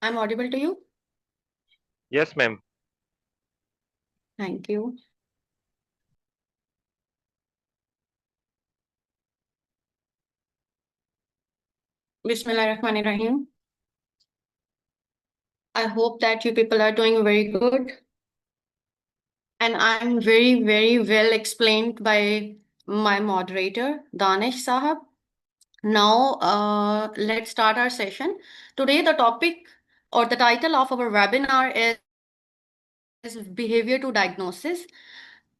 I'm audible to you? Yes, ma'am. Thank you. Bismillahirrahmanirrahim. I hope that you people are doing very good. And I'm very, very well explained by my moderator, Danish Sahab. Now, let's start our session. Today, the topic or the title of our webinar is Behavior to Diagnosis,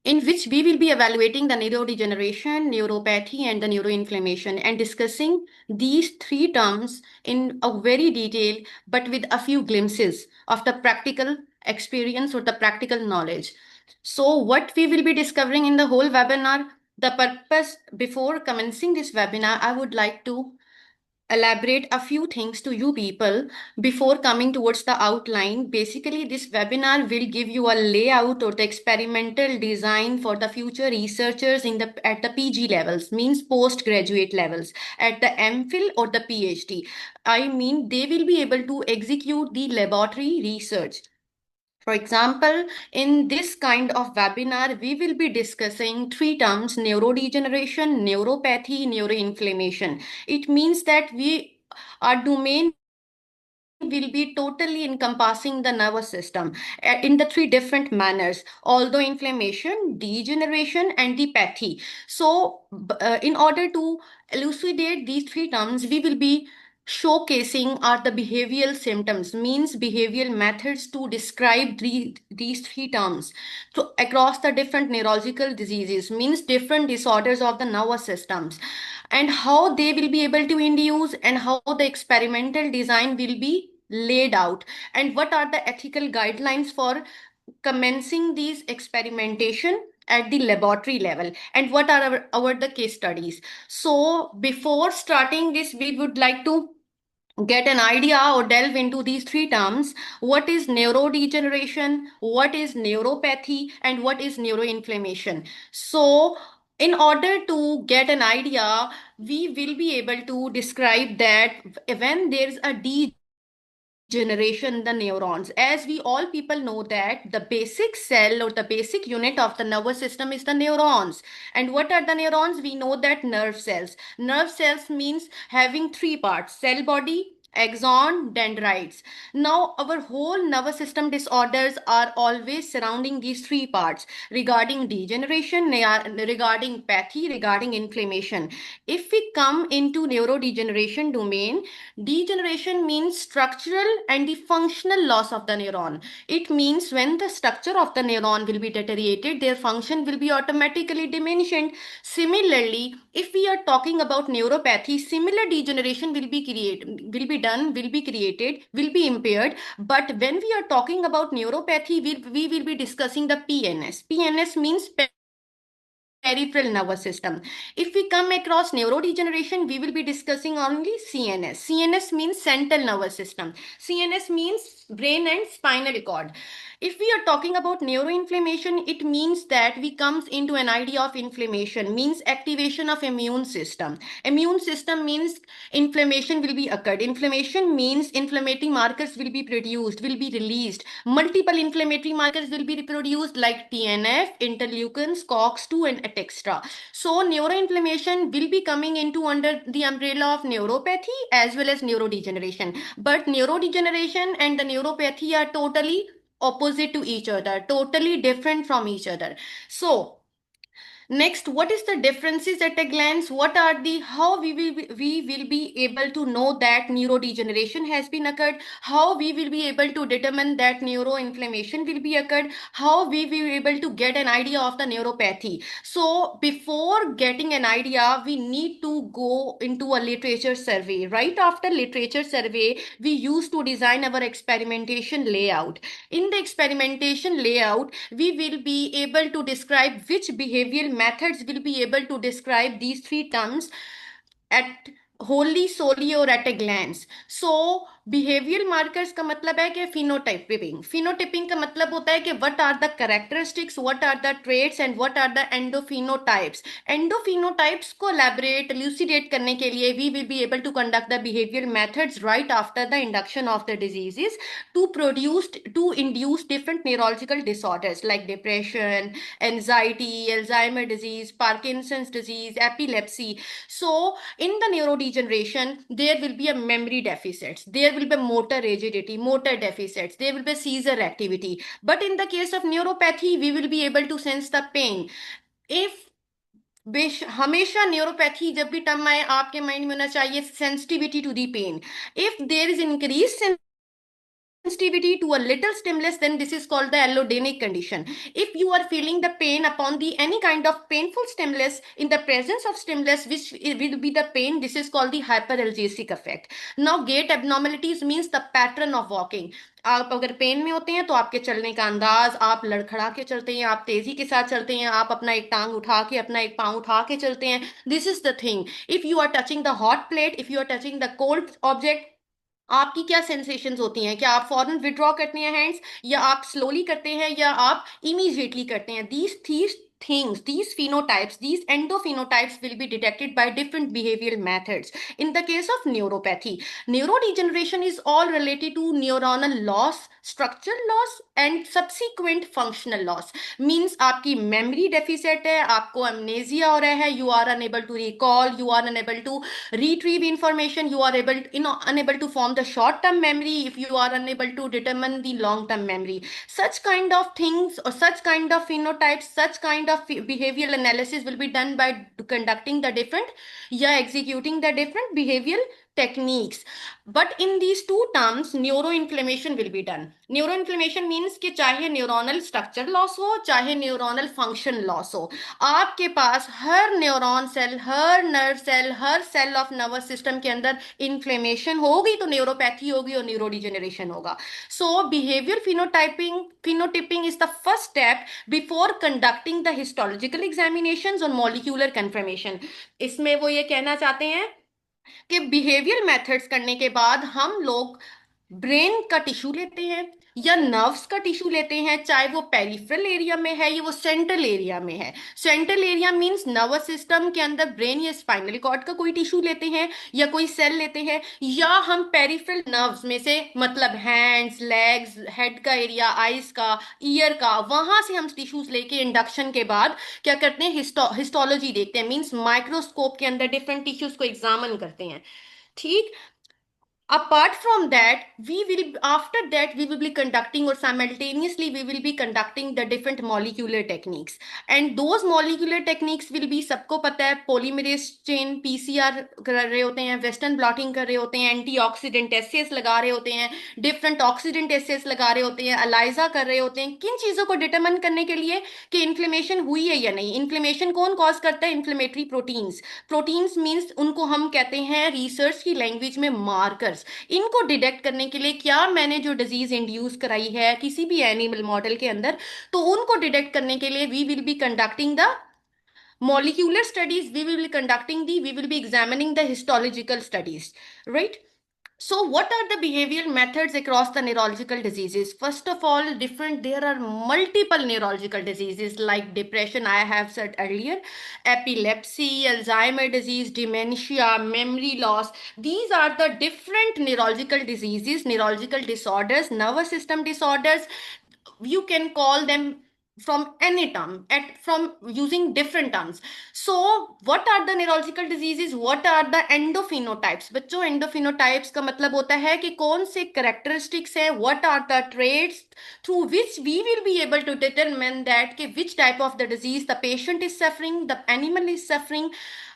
in which we will be evaluating the neurodegeneration, neuropathy, and the neuroinflammation and discussing these three terms in a very detail, but with a few glimpses of the practical experience or the practical knowledge. So, what we will be discovering in the whole webinar, the purpose before commencing this webinar, I would like to elaborate a few things to you people before coming towards the outline. Basically, this webinar will give you a layout or the experimental design for the future researchers in the at the PG levels, means postgraduate levels, at the MPhil or the PhD. I mean, they will be able to execute the laboratory research. For example, in this kind of webinar, we will be discussing three terms: neurodegeneration, neuropathy, neuroinflammation. It means that our domain will be totally encompassing the nervous system in the three different manners, although inflammation, degeneration, and the pathy. So, in order to elucidate these three terms, we will be showcasing are the behavioral symptoms, means behavioral methods to describe these three terms to across the different neurological diseases, means different disorders of the nervous systems, and how they will be able to induce and how the experimental design will be laid out, and what are the ethical guidelines for commencing these experimentation at the laboratory level, and what are our the case studies. So before starting this, we would like to get an idea or delve into these three terms: what is neurodegeneration, what is neuropathy, and what is neuroinflammation. So in order to get an idea, we will be able to describe that when there's a degeneration the neurons, as we all people know that the basic cell or the basic unit of the nervous system is the neurons. And what are the neurons? We know that nerve cells means having three parts: cell body, axon, dendrites. Now our whole nervous system disorders are always surrounding these three parts: regarding degeneration, regarding pathy, regarding inflammation. If we come into neurodegeneration domain, degeneration means structural and the functional loss of the neuron. It means when the structure of the neuron will be deteriorated, their function will be automatically diminished. Similarly, if we are talking about neuropathy, similar degeneration will be created, will be impaired. But when we are talking about neuropathy, we will be discussing the PNS. PNS means peripheral nervous system. If we come across neurodegeneration, we will be discussing only CNS. CNS means central nervous system. CNS means brain and spinal cord. If we are talking about neuroinflammation, it means that we comes into an idea of inflammation, means activation of immune system. Immune system means inflammation will be occurred. Inflammation means inflammatory markers will be produced, will be released. Multiple inflammatory markers will be reproduced like TNF, interleukins, COX2, and etc. So neuroinflammation will be coming into under the umbrella of neuropathy as well as neurodegeneration. But neurodegeneration and the neuropathy are totally opposite to each other, totally different from each other. So next, what is the differences at a glance? What are the how we will be able to know that neurodegeneration has been occurred? How we will be able to determine that neuroinflammation will be occurred? How we will be able to get an idea of the neuropathy? So before getting an idea, we need to go into a literature survey. Right after literature survey, we used to design our experimentation layout. In the experimentation layout, we will be able to describe which behavioral methods will be able to describe these three terms at wholly, solely, or at a glance. So behavioural markers का मतलब है कि phenotyping. Phenotyping का मतलब होता है कि what are the characteristics, what are the traits and what are the endophenotypes. Endophenotypes को एलैबोरेट एल्यूसिडेट करने के लिए we will be able to conduct the behavioural methods right after the induction of the diseases to induce different neurological disorders like depression, anxiety, Alzheimer disease, Parkinson's disease, epilepsy. So in the neurodegeneration, there will be a memory deficits, there will be motor rigidity, motor deficits, there will be seizure activity. But in the case of neuropathy, we will be able to sense the pain. If हमेशा neuropathy जब भी term आए आपके mind में होना चाहिए sensitivity to the pain. If there is increase sensitivity to a little stimulus, then this is called the allodenic condition. If you are feeling the pain upon the any kind of painful stimulus in the presence of stimulus which will be the pain, this is called the hyperalgesic effect. Now gait abnormalities means the pattern of walking. आप अगर pen में होते हैं तो आपके चलने का अंदाज, आप लड़खड़ा के चलते हैं, आप तेजी के साथ चलते हैं, आप अपना एक टांग उठा के अपना एक पांव उठा के चलते हैं। This is the thing. If you are touching the hot plate, if you are touching the cold object, आपकी क्या सेंसेशंस होती हैं? क्या आप फौरन विड्रॉ करते हैं हैंड्स, या आप स्लोली करते हैं, या आप इमीडिएटली करते हैं? These things, these phenotypes, these endophenotypes will be detected by different behavioral methods. In the case of neuropathy, neurodegeneration is all related to neuronal loss, structural loss and subsequent functional loss. Means आपकी memory deficit है, आपको amnesia हो रहा है, you are unable to recall, you are unable to retrieve information, you are unable to form the short term memory, if you are unable to determine the long term memory. Such kind of things or such kind of phenotypes, such kind of behavioral analysis will be done by conducting the different, yeah, executing the different behavioral techniques. But in these two terms, neuroinflammation will be done. Neuroinflammation means कि चाहे neuronal structure loss हो, चाहे neuronal function loss हो, आपके पास हर neuron cell, हर nerve cell, हर सेल ऑफ नर्वस सिस्टम के अंदर इन्फ्लेमेशन होगी तो न्यूरोपैथी होगी और न्यूरोडिजेनरेशन होगा. सो behaviour phenotyping is the first step before conducting the histological examinations और molecular confirmation. इसमें वो ये कहना चाहते हैं कि बिहेवियर मेथड्स करने के बाद हम लोग ब्रेन का टिश्यू लेते हैं या नर्व्स का टिश्यू लेते हैं, चाहे वो पेरिफेरल एरिया में है या वो सेंट्रल एरिया में है. Central area means nervous system के अंदर ब्रेन या स्पाइनल कॉर्ड का कोई टिश्यू लेते हैं या कोई सेल लेते हैं, या हम पेरिफेरल नर्व्स में से मतलब हैंड्स, लेग्स, हेड का एरिया, आईज का, ईयर का, वहां से हम टिश्यूज लेके इंडक्शन के बाद क्या करते हैं, हिस्टोलॉजी देखते हैं. मींस माइक्रोस्कोप के अंदर डिफरेंट टिश्यूज को एग्जामिन करते हैं. ठीक. Apart from that, after that we will be conducting, or simultaneously we will be conducting the different molecular techniques. And those molecular techniques will be, सबको पता है, polymerase chain PCR कर रहे होते हैं, western blotting कर रहे होते हैं, antioxidant assays लगा रहे होते हैं, different oxidant assays लगा रहे होते हैं, ELISA कर रहे होते हैं. किन चीजों को डिटरमिन करने के लिए कि इन्फ्लेमेशन हुई है या नहीं. इन्फ्लेमेशन कौन कॉज करता है? Inflammatory proteins. प्रोटीन्स मीन्स उनको हम कहते हैं रिसर्च की लैंग्वेज में मार्कर्स. इनको डिटेक्ट करने के लिए क्या मैंने जो डिजीज इंड्यूस कराई है किसी भी एनिमल मॉडल के अंदर, तो उनको डिटेक्ट करने के लिए we will be conducting the molecular studies, we will be examining the histological studies, right? So what are the behavioral methods across the neurological diseases? First of all, there are multiple neurological diseases like depression, I have said earlier, epilepsy, Alzheimer disease, dementia, memory loss. These are the different neurological diseases, neurological disorders, nervous system disorders. You can call them from any term, from using different terms. So what are the neurological diseases? What are the endophenotypes? बच्चों, endophenotypes का मतलब होता है कि कौन से characteristics है, what are the traits through which we will be able to determine that कि which type of the disease the patient is suffering, the animal is suffering.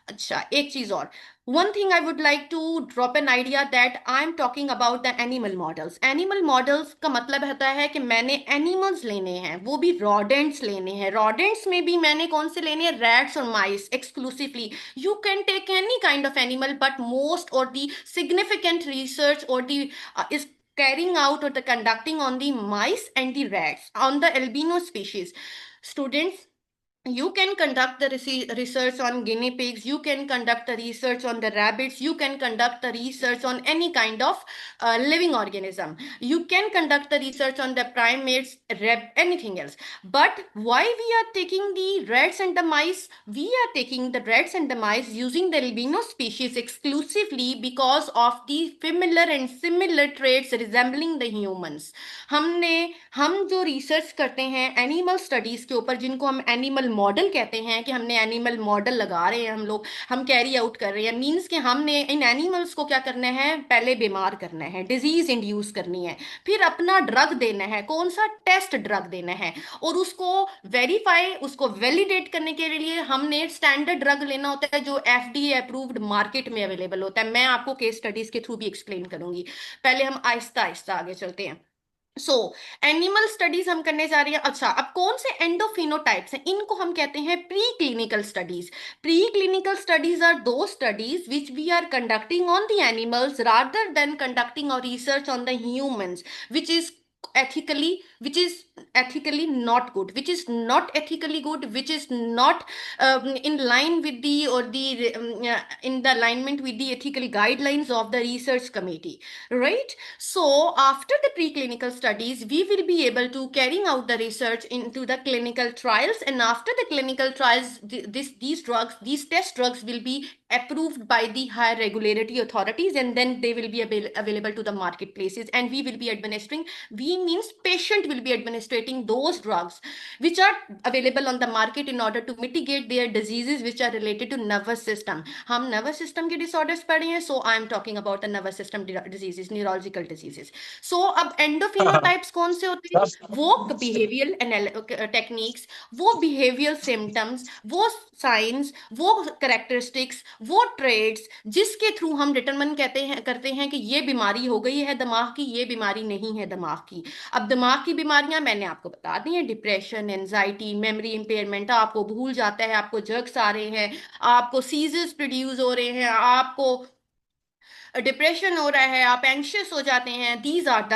अच्छा, एक चीज और, one thing I would like to drop an idea that I'm talking about the animal models. Animal models का मतलब होता है कि मैंने animals लेने हैं, वो भी rodents लेने हैं. rodents में भी मैंने कौन से लेने हैं? rats और mice exclusively. You can take any kind of animal, but most or the significant research or the is carrying out or the conducting on the mice and the rats, on the albino species. Students, You can conduct the research on guinea pigs, you can conduct the research on the rabbits, you can conduct the research on any kind of living organism, you can conduct the research on the primates, anything else. But why we are taking the rats and the mice? We are taking the rats and the mice using the albino species exclusively because of the familiar and similar traits resembling the humans. हम जो research करते हैं animal studies के ऊपर, जिनको हम animal model कहते हैं, कि हमने एनिमल मॉडल लगा रहे हैं, हम कैरी आउट कर रहे हैं, मींस कि हमने इन एनिमल्स को क्या करना है, पहले बीमार करना है, डिजीज इंड्यूस करनी है, फिर अपना ड्रग देना है, कौन सा टेस्ट ड्रग देना है, और उसको वेरीफाई, उसको वैलिडेट करने के लिए हमने स्टैंडर्ड ड्रग लेना होता है जो एफडीए अप्रूव्ड मार्केट में अवेलेबल होता है। मैं आपको केस स्टडीज के थ्रू भी एक्सप्लेन करूंगी। पहले हम आहिस्ता आहिस्ता आगे चलते हैं। एनिमल स्टडीज हम करने जा रहे हैं। अच्छा, अब कौन से एंडोफिनोटाइप्स हैं, इनको हम कहते हैं pre clinical studies. Pre clinical studies are the studies which we are conducting on the animals rather than conducting our research on the humans, which is ethically which is ethically not good, which is not ethically good, which is not in line with the or the in the alignment with the ethical guidelines of the research committee, right? So after the preclinical studies we will be able to carrying out the research into the clinical trials, and after the clinical trials these drugs, these test drugs will be approved by the higher regulatory authorities, and then they will be available to the marketplaces, and we will be administering, we means patient will be administrating those drugs which are available on the market in order to mitigate their diseases which are related to nervous system. हम nervous system के disorders पढ़े हैं, so I am talking about the nervous system diseases, neurological diseases. So अब endophenotypes कौन से होते हैं? वो behavioral techniques, वो behavioral symptoms, वो साइंस, वो कैरेक्टरिस्टिक्स, वो ट्रेड्स जिसके थ्रू हम डिटरमिन करते हैं कि ये बीमारी हो गई है दिमाग की, ये बीमारी नहीं है दिमाग की। अब दिमाग की बीमारियां मैंने आपको बता दी हैं, डिप्रेशन, एंजाइटी, मेमोरी इंपेयरमेंट, आपको भूल जाता है, आपको जर्क्स आ रहे हैं, आपको सीजर्स प्रोड्यूस हो रहे हैं, आपको डिप्रेशन हो रहा है, आप एंशियस हो जाते हैं, these are the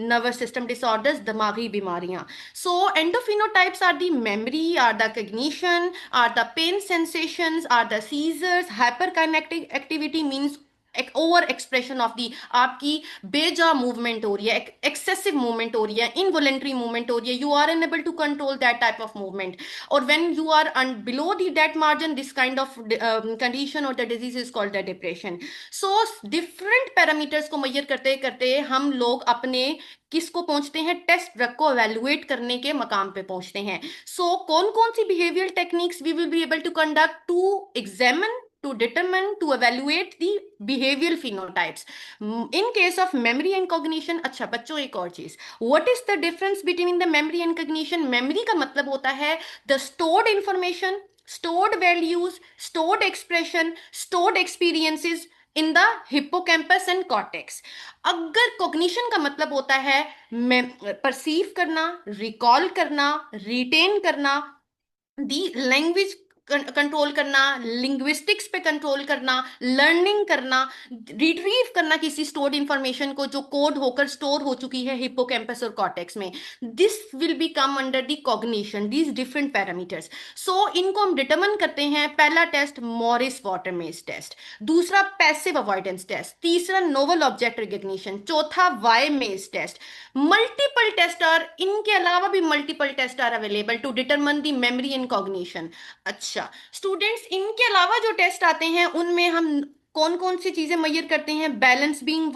nervous system disorders, दिमागी बीमारियां। So endophenotypes are the memory, are the cognition, are the pain sensations, are the seizures, hyper kinetic activity means एक ओवर एक्सप्रेशन ऑफ दी, आपकी बेजा मूवमेंट हो रही है, एक्सेसिव मूवमेंट हो रही है, इनवॉलेंट्री मूवमेंट हो रही है, you are unable to control that type of movement, और when you are below the that margin, this kind of condition or the disease is called the depression. So different parameters को major करते करते हम लोग अपने किसको पहुंचते हैं, टेस्ट ड्रग को एवेलुएट करने के मकाम पे पहुंचते हैं। सो कौन कौन सी behavioural techniques we will be able to conduct to examine, to determine, to evaluate the behavioral phenotypes in case of memory and cognition। अच्छा बच्चों, एक और चीज, what is the difference between the memory and cognition? memory का मतलब होता है the stored information, stored values, stored expression, stored experiences in the hippocampus and cortex। अगर cognition का मतलब होता है परसीव करना, रिकॉल करना, रिटेन करना, दी लैंग्वेज कंट्रोल करना, लिंग्विस्टिक्स पे कंट्रोल करना, लर्निंग करना, रिट्रीव करना किसी स्टोर्ड इंफॉर्मेशन को जो कोड होकर स्टोर हो चुकी है हिप्पोकैम्पस और कॉर्टेक्स में, this will be come under the cognition, these different parameters. So इनको हम डिटरमिन करते हैं। पहला टेस्ट मॉरिस वाटरमेज टेस्ट, दूसरा पैसिव अवॉइडेंस टेस्ट, तीसरा नोवल ऑब्जेक्ट रिकग्निशन, चौथा Y maze test. Multiple test are, इनके अलावा भी multiple test are available to determine the memory and cognition. अच्छा स्टूडेंट्स, इनके अलावा जो टेस्ट आते हैं उनमें हम कौन कौन सी चीजें मेजर करते हैं? बैलेंस बीइंग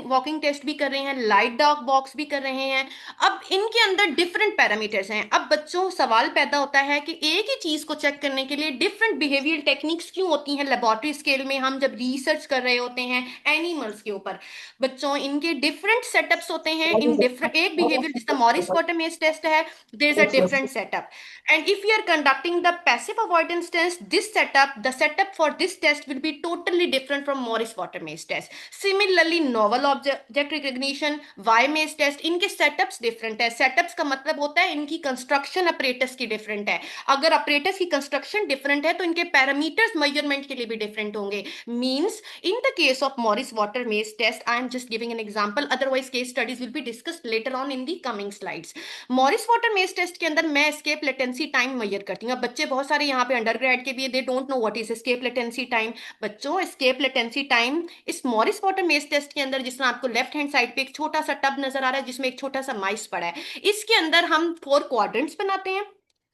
वॉकिंग टेस्ट भी कर रहे हैं, लाइट डार्क बॉक्स भी कर रहे हैं। अब इनके अंदर डिफरेंट पैरामीटर्स हैं। अब बच्चों सवाल पैदा होता है कि एक ही चीज को चेक करने के लिए डिफरेंट बिहेवियर टेक्निक्स क्यों होती हैं लेबोरेटरी स्केल में, हम जब रिसर्च कर रहे होते हैं एनिमल्स के ऊपर? बच्चों, इनके डिफरेंट सेटअप्स होते हैं। इन डिफरेंट एक बिहेवियर जिसका मॉरिस वाटरमेज टेस्ट है, there is a different setup. And if we are conducting the passive avoidance test, the setup for this test will be totally different from Morris Water maze test. Similarly, novel object recognition, Y maze test, इनके setups different है. Setups का मतलब होता है इनकी construction apparatus की different है. अगर apparatus की construction different है तो इनके parameters measurement के लिए भी different होंगे. Means in the case of Morris Water maze test, I am just giving an example. Otherwise, case studies will be discussed later on in the coming slides. Morris water maze test के अंदर मैं escape latency time major करती हूँ. अब बच्चे बहुत सारे यहाँ पे अंडर ग्रेड के भी they don't know what is escape latency time. बच्चों, एस्केप लेटेंसी टाइम इस मॉरिस वाटर मेज टेस्ट के अंदर, जिसमें आपको लेफ्ट हैंड साइड पे एक छोटा सा टब नजर आ रहा है जिसमें एक छोटा सा माइस पड़ा है, इसके अंदर हम 4 क्वाड्रेंट्स बनाते हैं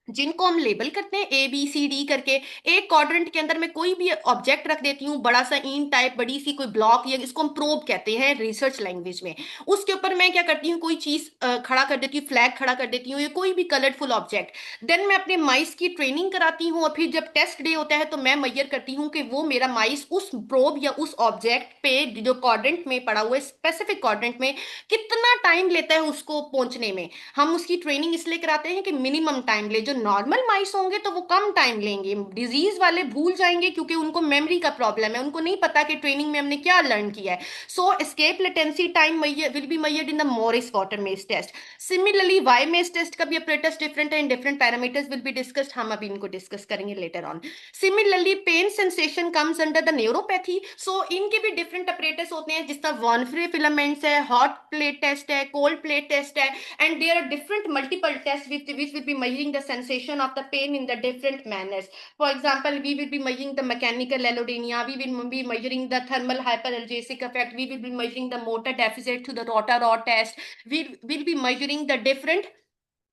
जिनको हम लेबल करते हैं ABCD करके. एक क्वाड्रेंट के अंदर मैं कोई भी ऑब्जेक्ट रख देती हूँ, बड़ा सा इन टाइप, बड़ी सी कोई ब्लॉक, या इसको हम प्रोब कहते हैं रिसर्च लैंग्वेज में. उसके ऊपर मैं क्या करती हूँ, कोई चीज खड़ा कर देती हूँ, फ्लैग खड़ा कर देती हूँ, या कोई भी कलरफुल ऑब्जेक्ट. देन मैं अपने माइस की ट्रेनिंग कराती हूँ, और फिर जब टेस्ट डे होता है तो मैं मेजर करती हूँ कि वो मेरा माइस उस प्रोब या उस ऑब्जेक्ट पे जो क्वाड्रेंट में पड़ा हुआ है, स्पेसिफिक क्वाड्रेंट में, कितना टाइम लेता है उसको पहुंचने में. हम उसकी ट्रेनिंग इसलिए कराते हैं कि मिनिमम टाइम ले. जो नॉर्मल माइस होंगे तो वो कम टाइम लेंगे, डिजीज वाले भूल जाएंगे क्योंकि उनको मेमोरी का प्रॉब्लम है, उनको नहीं पता कि ट्रेनिंग में हमने क्या लर्न किया है. So escape latency time will be measured in the Morris water maze test. Similarly Y maze test का भी अप्रेटस डिफरेंट है, in different parameters will be discussed. हम अभी इनको डिस्कस करेंगे later on. Similarly pain sensation comes under the neuropathy. So इनके भी different apparatus होते हैं, जिस तरह वॉनफ्रे फिलामेंट्स है, हॉट प्लेट टेस्ट है, कोल्ड प्लेट टेस्ट है, and there are different multiple tests which will be measuring the sensation of the pain in the different manners. For example, we will be measuring the mechanical allodynia, we will be measuring the thermal hyperalgesic effect, we will be measuring the motor deficit through the rotor rod test, we will be measuring the different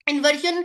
inversion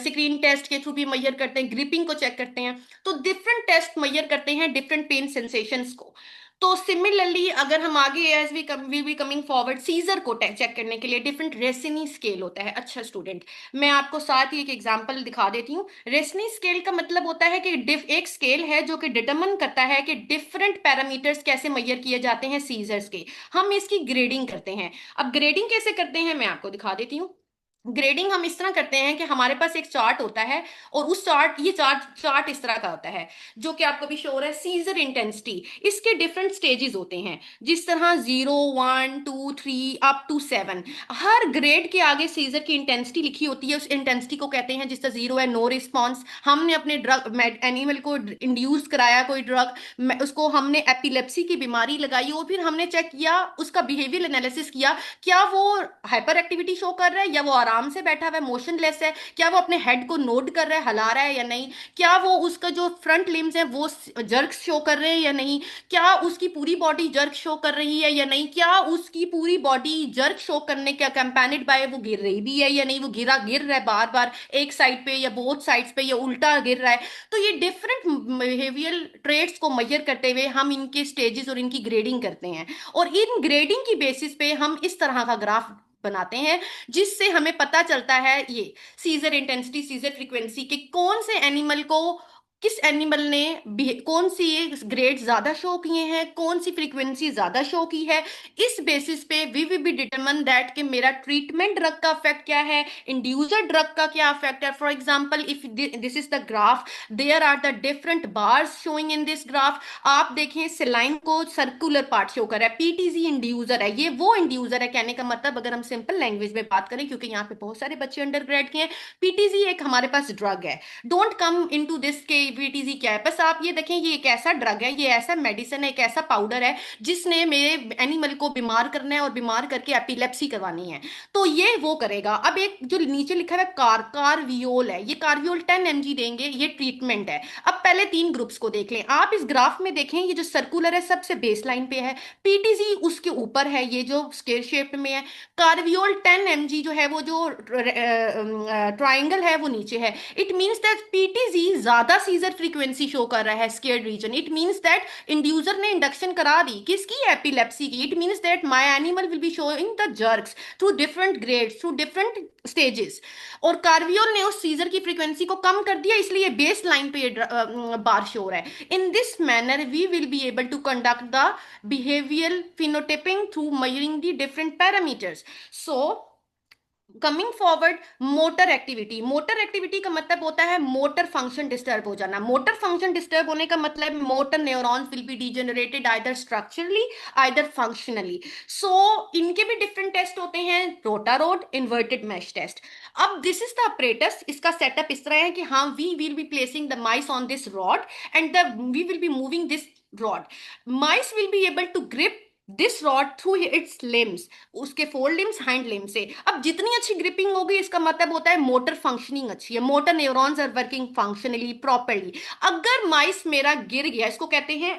screen test के through भी measure करते हैं, gripping को check करते हैं. तो different test major करते हैं डिफरेंट पेन सेंसेशंस को. तो सिमिलरली अगर हम आगे as we be coming forward, seizure को चेक करने के लिए डिफरेंट रेसिनी स्केल होता है. अच्छा स्टूडेंट, मैं आपको साथ ही एक एग्जांपल दिखा देती हूँ. रेसिनी स्केल का मतलब होता है कि एक स्केल है जो कि डिटरमिन करता है कि डिफरेंट पैरामीटर्स कैसे मेजर किए जाते हैं सीजर्स के. हम इसकी ग्रेडिंग करते हैं. अब ग्रेडिंग कैसे करते हैं मैं आपको दिखा देती हूँ. ग्रेडिंग हम इस तरह करते हैं कि हमारे पास एक चार्ट होता है, और उस ये चार्ट इस तरह का होता है जो कि आपको भी शो हो रहा है. सीजर इंटेंसिटी, इसके डिफरेंट स्टेजेस होते हैं, जिस तरह 0, 1, 2, 3 अप टू 7. हर ग्रेड के आगे सीजर की इंटेंसिटी लिखी होती है. उस इंटेंसिटी को कहते हैं, जिस तरह 0 है नो रिस्पॉन्स, हमने अपने ड्रग एनिमल को इंड्यूस कराया कोई ड्रग, उसको हमने एपिलेप्सी की बीमारी लगाई, और फिर हमने चेक किया, उसका बिहेवियर एनालिसिस किया, क्या वो हाइपर एक्टिविटी शो कर रहा है, या वो आराम से बैठा हुआ है मोशनलेस है, क्या वो अपने हेड को नोड कर रहा है, हिला रहा है या नहीं, क्या वो उसका जो फ्रंट लिम्स है वो जर्क शो कर रहे हैं या नहीं, क्या उसकी पूरी बॉडी जर्क शो कर रही है या नहीं, क्या उसकी पूरी बॉडी जर्क शो करने के कंपेनिड बाय वो गिर रही भी है या नहीं, वो गिर रहा है बार बार एक साइड पे या बोथ साइड्स पे, या उल्टा गिर रहा है. तो ये डिफरेंट बिहेवियरल ट्रेट्स को मेजर करते हुए हम इनके स्टेजेस और इनकी ग्रेडिंग करते हैं, और इन ग्रेडिंग की बेसिस पे हम इस तरह का ग्राफ बनाते हैं, जिससे हमें पता चलता है ये सीजर इंटेंसिटी, सीजर फ्रीक्वेंसी के कौन से एनिमल को, किस एनिमल ने कौन सी ग्रेड ज्यादा शो किए हैं, कौन सी फ्रीक्वेंसी ज्यादा शो की है. इस बेसिस पे we will be determine that कि मेरा ट्रीटमेंट ड्रग का इफेक्ट क्या है, इंड्यूसर ड्रग का क्या इफेक्ट है. For example, if this is the graph, there are the different bars showing in this graph. आप देखें, सेलाइन को सर्कुलर पार्ट शो कर रहा है, पीटीजी इंड्यूसर है, ये वो इंड्यूसर है. कहने का मतलब, अगर हम सिंपल लैंग्वेज में बात करें, क्योंकि यहाँ पे बहुत सारे बच्चे अंडर ग्रेड के हैं, पीटीजी एक हमारे पास ड्रग है. डोंट कम इनटू दिस के पीटीजी क्या है, बस आप ये देखें, ये एक ऐसा ड्रग है, ये ऐसा मेडिसिन है, एक ऐसा पाउडर है जिसने मेरे एनिमल को बीमार करना है और बीमार करके एपिलेप्सी करवानी है. तो ये वो करेगा. अब एक जो नीचे लिखा है कार्वियोल है, ये कार्वियोल 10 mg देंगे, ये ट्रीटमेंट है. अब पहले 3 ग्रुप्स को देख लें. आप इस ग्राफ में देखें, ये जो सर्कुलर है सबसे बेस लाइन पे है, पीटीजी उसके ऊपर है, ये जो स्केल शेप में है. कार्वियोल 10 mg जो है, वो जो ट्राइंगल है वो नीचे है. इट मीन्स दैट पीटीजी ज्यादा सीजर फ्रीक्वेंसी शो कर रहा है scared region. It means that inducer ने इंडक्शन करा दी किसकी, एपिलेप्सी की. It means that my animal will be showing the jerks through different grades, through different stages. और कार्वियोल ने उस सीजर की फ्रीक्वेंसी को कम कर दिया, इसलिए बेस लाइन पे बार शो हो रहा है. In this manner we will be able to conduct the behavioural phenotyping through measuring the different parameters. So coming forward, motor activity का मतलब होता है मोटर फंक्शन डिस्टर्ब हो जाना। मोटर फंक्शन डिस्टर्ब होने का मतलब motor neurons will be degenerated either structurally either functionally. So इनके भी डिफरेंट टेस्ट होते हैं, रोटारोड, इन्वर्टेड मैश टेस्ट। अब दिस इज द अपरेटस, इसका सेटअप इस तरह है कि हाँ, we will be placing the mice on this rod and the we will be moving this rod. Mice will be able to grip this rod through its limbs, उसके four limbs, hind limbs से। अब जितनी अच्छी gripping होगी इसका मतलब होता है मोटर फंक्शनिंग अच्छी है, motor neurons are working functionally properly. अगर माइस मेरा गिर गया, इसको कहते हैं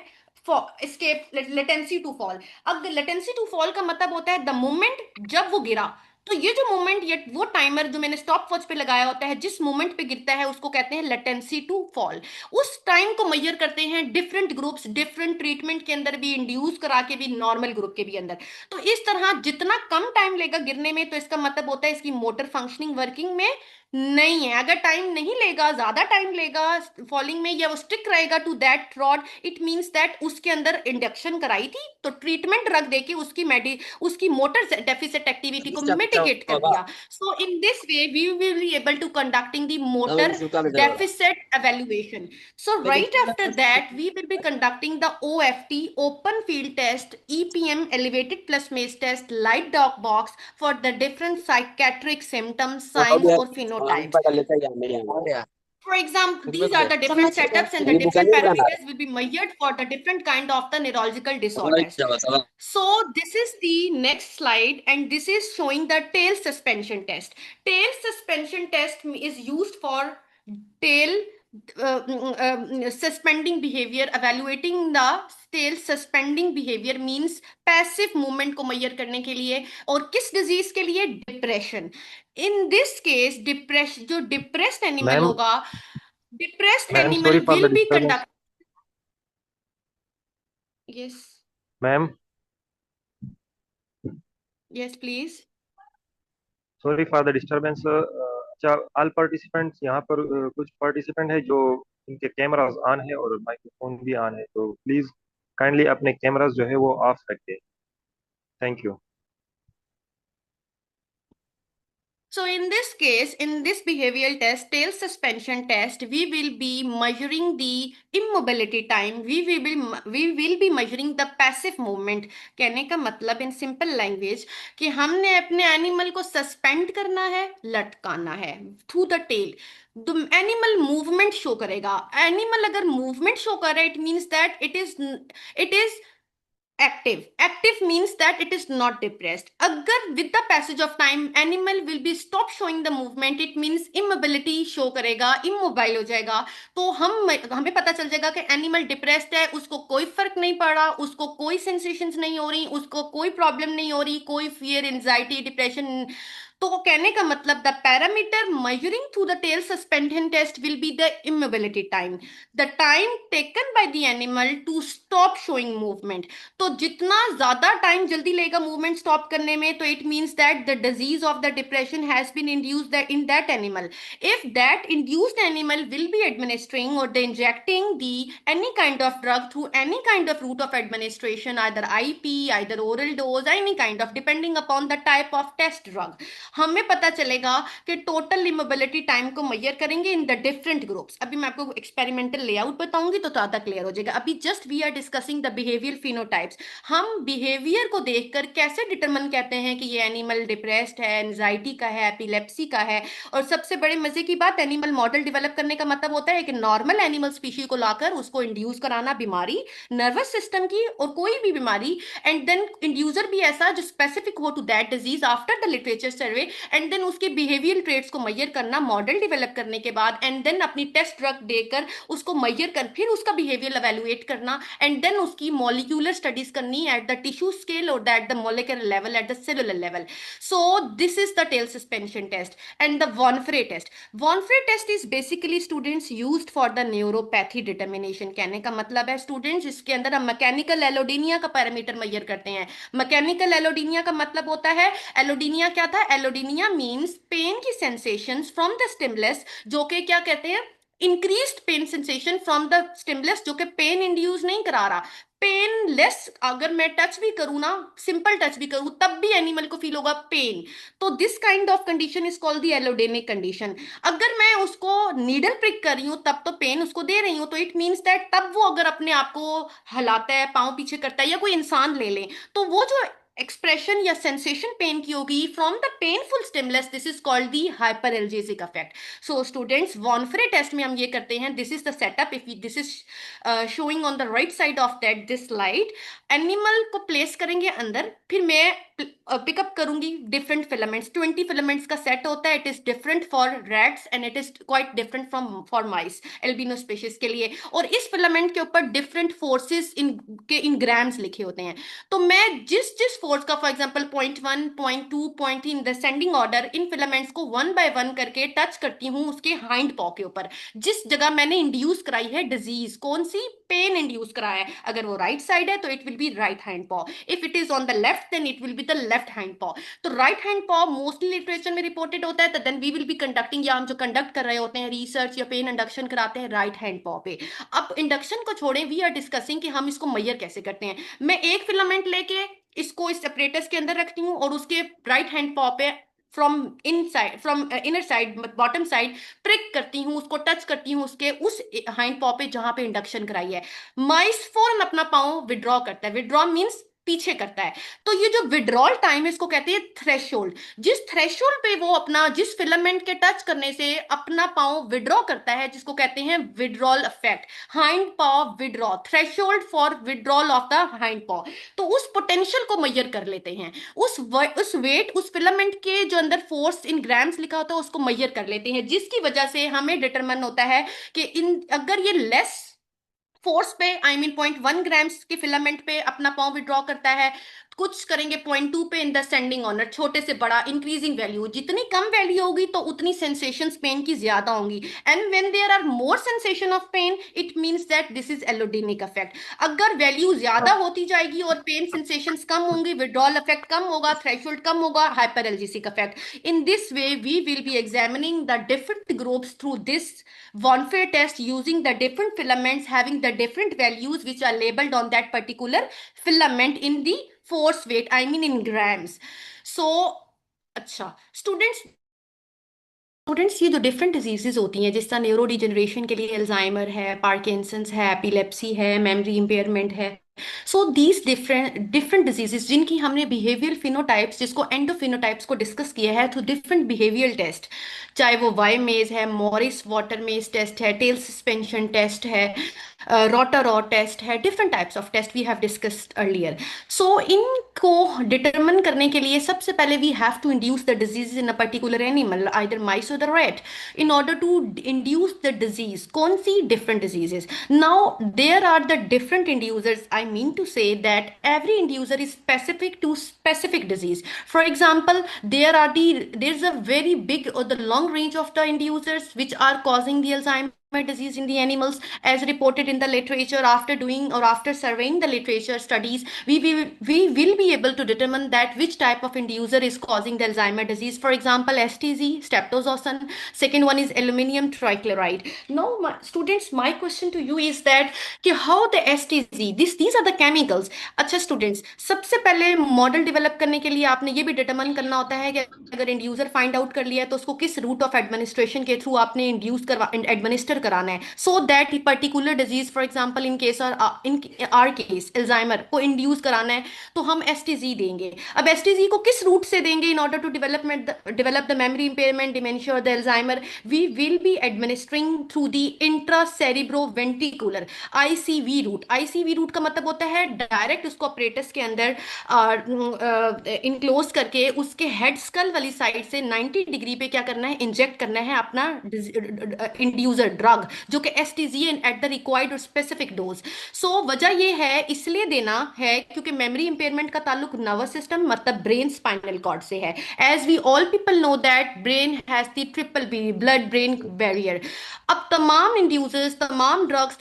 escape लेटेंसी टू फॉल। अब लेटेंसी टू फॉल का मतलब होता है द मोमेंट जब वो गिरा, तो ये जो मोमेंट, ये वो टाइमर जो मैंने स्टॉप वॉच पे लगाया होता है, जिस मोमेंट पे गिरता है उसको कहते हैं लेटेंसी टू फॉल। उस टाइम को मेजर करते हैं डिफरेंट ग्रुप्स, डिफरेंट ट्रीटमेंट के अंदर भी, इंड्यूस करा के भी, नॉर्मल ग्रुप के भी अंदर। तो इस तरह जितना कम टाइम लेगा गिरने में, तो इसका मतलब होता है इसकी मोटर फंक्शनिंग वर्किंग में नहीं है। अगर टाइम नहीं लेगा, ज्यादा टाइम लेगा फॉलिंग में, या वो स्टिक रहेगा to that rod, it means that उसके अंदर इंडक्शन कराई थी, तो ट्रीटमेंट ड्रग देके उसकी मोटर डेफिसिट एक्टिविटी को मिटिगेट कर दिया। So in this way we will be able to conducting the motor deficit evaluation. So right after that, we will be conducting the OFT, open field test, EPM, elevated plus maze test, light dog box for the different psychiatric symptoms, signs or phenotypes. For example, these are the different setups and the different parameters will be measured for the different kind of the neurological disorders. So this is the next slide, and this is showing the tail suspension test. Tail suspension test is used for tail suspending behavior. Evaluating the tail suspending behavior means passive movement को measure करने के लिए, और किस disease के लिए? Depression. In this case, depression, जो depressed animal ma'am होगा, depressed ma'am sorry animal for the will be disturbance. conduct. Yes, ma'am yes, please. Sorry for the disturbance. अच्छा, ऑल पार्टिसिपेंट्स यहाँ पर कुछ पार्टिसिपेंट है जो इनके कैमरास ऑन है और माइक्रोफोन भी ऑन है, तो प्लीज काइंडली अपने कैमरास जो है वो ऑफ रखें। Thank you. So in this case, in this behavioral test, tail suspension test, we will be measuring the immobility time. We will be measuring the passive movement. कहने का मतलब in simple language कि हमने अपने animal को suspend करना है, लटकाना है थ्रू द टेल। तो एनिमल मूवमेंट शो करेगा। एनिमल अगर मूवमेंट शो कर रहा है, it means that it is active means that it is not depressed. अगर with the passage of time animal will be stop showing the movement, it means immobility show करेगा, immobile हो जाएगा। तो हमें पता चल जाएगा कि एनिमल डिप्रेस्ड है, उसको कोई फर्क नहीं पड़ रहा, उसको कोई सेंसेशंस नहीं हो रही, उसको कोई प्रॉब्लम नहीं हो रही, कोई फियर, एंजाइटी, डिप्रेशन। तो कहने का मतलब the parameter measuring through the tail suspension test will be the immobility time, the time taken by the animal to stop showing movement। तो जितना ज्यादा टाइम जल्दी लेगा मूवमेंट स्टॉप करने में, तो it means that the disease of the depression has been induced in that animal. if that induced animal will be administering or the injecting the any kind of drug through any kind of route of administration, either IP, either oral dose, any kind of, depending upon the type of test drug, हमें पता चलेगा कि total immobility time को major करेंगे in the different groups. अभी मैं आपको experimental layout बताऊंगी तो ज्यादा क्लियर हो जाएगा। अभी just we are discussing the behaviour phenotypes. हम बिहेवियर को देखकर कैसे डिटरमिन कहते हैं कि ये एनिमल डिप्रेस्ड है, एंजाइटी का है, एपिलेप्सी का है। और सबसे बड़े मजे की बात, एनिमल मॉडल डेवलप करने का मतलब होता है कि नॉर्मल एनिमल स्पीशी को लाकर उसको इंड्यूस कराना बीमारी, नर्वस सिस्टम की और कोई भी बीमारी, एंड देन इंड्यूसर भी ऐसा जो स्पेसिफिक हो to that disease after the literature survey, and then उसके बिहेवियर ट्रेट्स को मेजर करना मॉडल डेवलप करने के बाद, एंड देन अपनी टेस्ट ड्रग देकर उसको मेजर कर फिर उसका बिहेवियर एवेलुएट करना, एंड देन उसकी मॉलिक्यूलर स्टडीज करनी एट द टिश्यू स्केल और at the molecular level, at the cellular level. So this is the tail suspension test and the Wonfrey test. Wonfrey test is basically students used for the neuropathy determination। कहने का मतलब है students, इसके अंदर हम mechanical एलोडीनिया का parameter major करते हैं। मैकेनिकल एलोडीनिया का मतलब होता है, एलोडीनिया क्या था? एलोडीनिया मींस पेन की सेंसेशंस फ्रॉम द स्टिमुलस, जो कि क्या कहते हैं, increased pain sensation from the stimulus, जो कि पेन इंड्यूस नहीं करा रहा। पेन लेस, अगर मैं टच भी करूँ ना, सिंपल टच भी करूँ, तब भी एनिमल को फील होगा पेन। तो this kind of condition is called the allodynic condition. अगर मैं उसको नीडल प्रिक कर रही हूँ तब तो पेन उसको दे रही हूँ, तो इट मीन्स दैट तब वो अगर अपने आप को हिलाता है, पाँव पीछे करता है, या कोई इंसान ले लें, तो वो जो एक्सप्रेशन या सेंसेशन पेन की होगी from the painful stimulus, this is called the hyperalgesic effect. So students, von Frey test में हम ये करते हैं, this is the setup, if this is showing on the right side of that this slide. Animal को place करेंगे अंदर, फिर मैं पिकअप करूंगी डिफरेंट फिलामेंट्स, 20 फिलामेंट्स का सेट होता है। It is different for rats and it is quite different from for mice, albino species के लिए। और इस फिलामेंट के ऊपर डिफरेंट फोर्सेस इन ग्राम्स लिखे होते हैं। तो मैं जिस जिस फोर्स का, for example .1, .2, .3 in descending order, in filaments को वन बाय वन करके टच करती हूँ उसके हाइंड पॉ के ऊपर, जिस जगह मैंने इंड्यूस कराई है डिजीज, कौन सी, पेन इंड्यूस कराया है। अगर वो राइट साइड है तो it will be right hand paw, if it is on the left then it will be the left hand paw. तो right hand paw mostly literature में रिपोर्टेड होता है, तो then we will be conducting, या हम जो conduct कर रहे होते हैं रिसर्च या पेन इंडक्शन कराते हैं राइट हैंड पॉ पे। अब इंडक्शन को छोड़ें, वी आर डिस्कसिंग कि हम इसको मैयर कैसे करते हैं। मैं एक फिलामेंट लेके इसको इस सेपरेटस के अंदर रखती हूँ और उसके राइट हैंड पॉ पे from inside, from inner side, bottom side prick करती हूँ, उसको टच करती हूँ उसके उस हाइंड पॉ पे जहां पे इंडक्शन कराई है। माइस फौरन अपना पाँव विड्रॉ करता है, विड्रॉ मीन्स पीछे करता है। तो ये जो विड्रॉल टाइम है इसको कहते हैं थ्रेशोल्ड। जिस थ्रेशोल्ड पे वो अपना, जिस फिलामेंट के टच करने से अपना पाँव विड्रॉ करता है, जिसको कहते हैं विड्रॉल इफेक्ट, हाइंड पॉ withdraw, threshold for withdrawal of the hind पॉ। तो उस पोटेंशियल को मेजर कर लेते हैं, उस वेट, उस फिलामेंट के जो अंदर फोर्स इन ग्राम्स लिखा होता है उसको मेजर कर लेते हैं, जिसकी वजह से हमें डिटरमिन होता है कि इन, अगर ये लेस फोर्स पे, आई मीन .1 ग्राम्स के फिलामेंट पे अपना पाँव विड्रॉ करता है, कुछ करेंगे .2 पे इन द सेंडिंग ऑर्डर, छोटे से बड़ा इंक्रीजिंग वैल्यू, जितनी कम वैल्यू होगी तो उतनी सेंसेशंस पेन की ज्यादा होंगी। And when there are more sensation of pain it means that this is allodynic effect. अगर वैल्यू ज्यादा होती जाएगी और पेन सेंसेशंस कम होंगी, विड्रॉल इफेक्ट कम होगा, थ्रेशोल्ड कम होगा, हाइपरएल्जेसिक effect. In this way, we will be examining the different groups through this Wonfre test using the different filaments having the different values which are labeled on that particular filament in the force weight, I mean in grams. So, अच्छा students, ये जो different diseases होती हैं, जिस तरह neuro degeneration के लिए Alzheimer है, पार्किंसंस है, एपिलेप्सी है, मेमोरी इंपेयरमेंट है, so these different different diseases जिनकी हमने बिहेवियल फिनोटाइप्स, जिसको एंडोफिनोटाइप्स को डिस्कस किया है थ्रू डिफरेंट बिहेवियल टेस्ट, चाहे वो वाई मेज है, मॉरिस वाटर मेज टेस्ट है, टेल सस्पेंशन टेस्ट है, रोटर और टेस्ट है, different types of test we have discussed earlier. So इनको डिटरमिन करने के लिए सबसे पहले we have to induce the disease in a particular animal, either mice or the rat, in order to induce the disease, कौन सी different diseases. Now there are the different inducers, I mean to say that every inducer is specific to specific disease. For example, there's a very big or the long range of the inducers which are causing the Alzheimer disease in the animals, as reported in the literature. After doing or after surveying the literature studies, we will be able to determine that which type of inducer is causing the Alzheimer disease. For example, STZ, streptozotocin. Second one is aluminium trichloride. Now, students, my question to you is that कि how the STZ, these are the chemicals. अच्छा students, सबसे पहले model develop करने के लिए आपने ये भी डिटरमाइन करना होता है कि अगर इंड्यूसर फाइंड आउट कर लिया है तो उसको किस रूट ऑफ एडमिनिस्ट्रेशन के थ्रू आपने इंड्यूस करवा एडमिनिस्टर कराना है, so that particular disease, for example in case और इन आर केस अल्जाइमर को इंड्यूस कराना है तो हम एसटीजी देंगे। अब एसटीजी को किस रूट से देंगे in order to develop the memory impairment, dementia और the Alzheimer, we will be administering through the intracerebroventricular ICV route. ICV route का मतलब होता है डायरेक्ट उसको ऑपरेटस के अंदर इनक्लोज करके उसके हेड स्कल वाली साइड से 90 डिग्री पे क्या करना है, इंजेक्ट करना है अपना इंड्यूसर ड्रग, जो कि एसटीजी एट द रिक्वायर्ड और स्पेसिफिक डोज। सो वजह ये है, इसलिए देना है क्योंकि मेमोरी इंपेयरमेंट का ताल्लुक नर्वस सिस्टम मतलब ब्रेन स्पाइनल कॉर्ड से है। As we all people know that brain has the triple B, blood brain barrier. अब तमाम इंड्यूसर्स, तमाम drugs,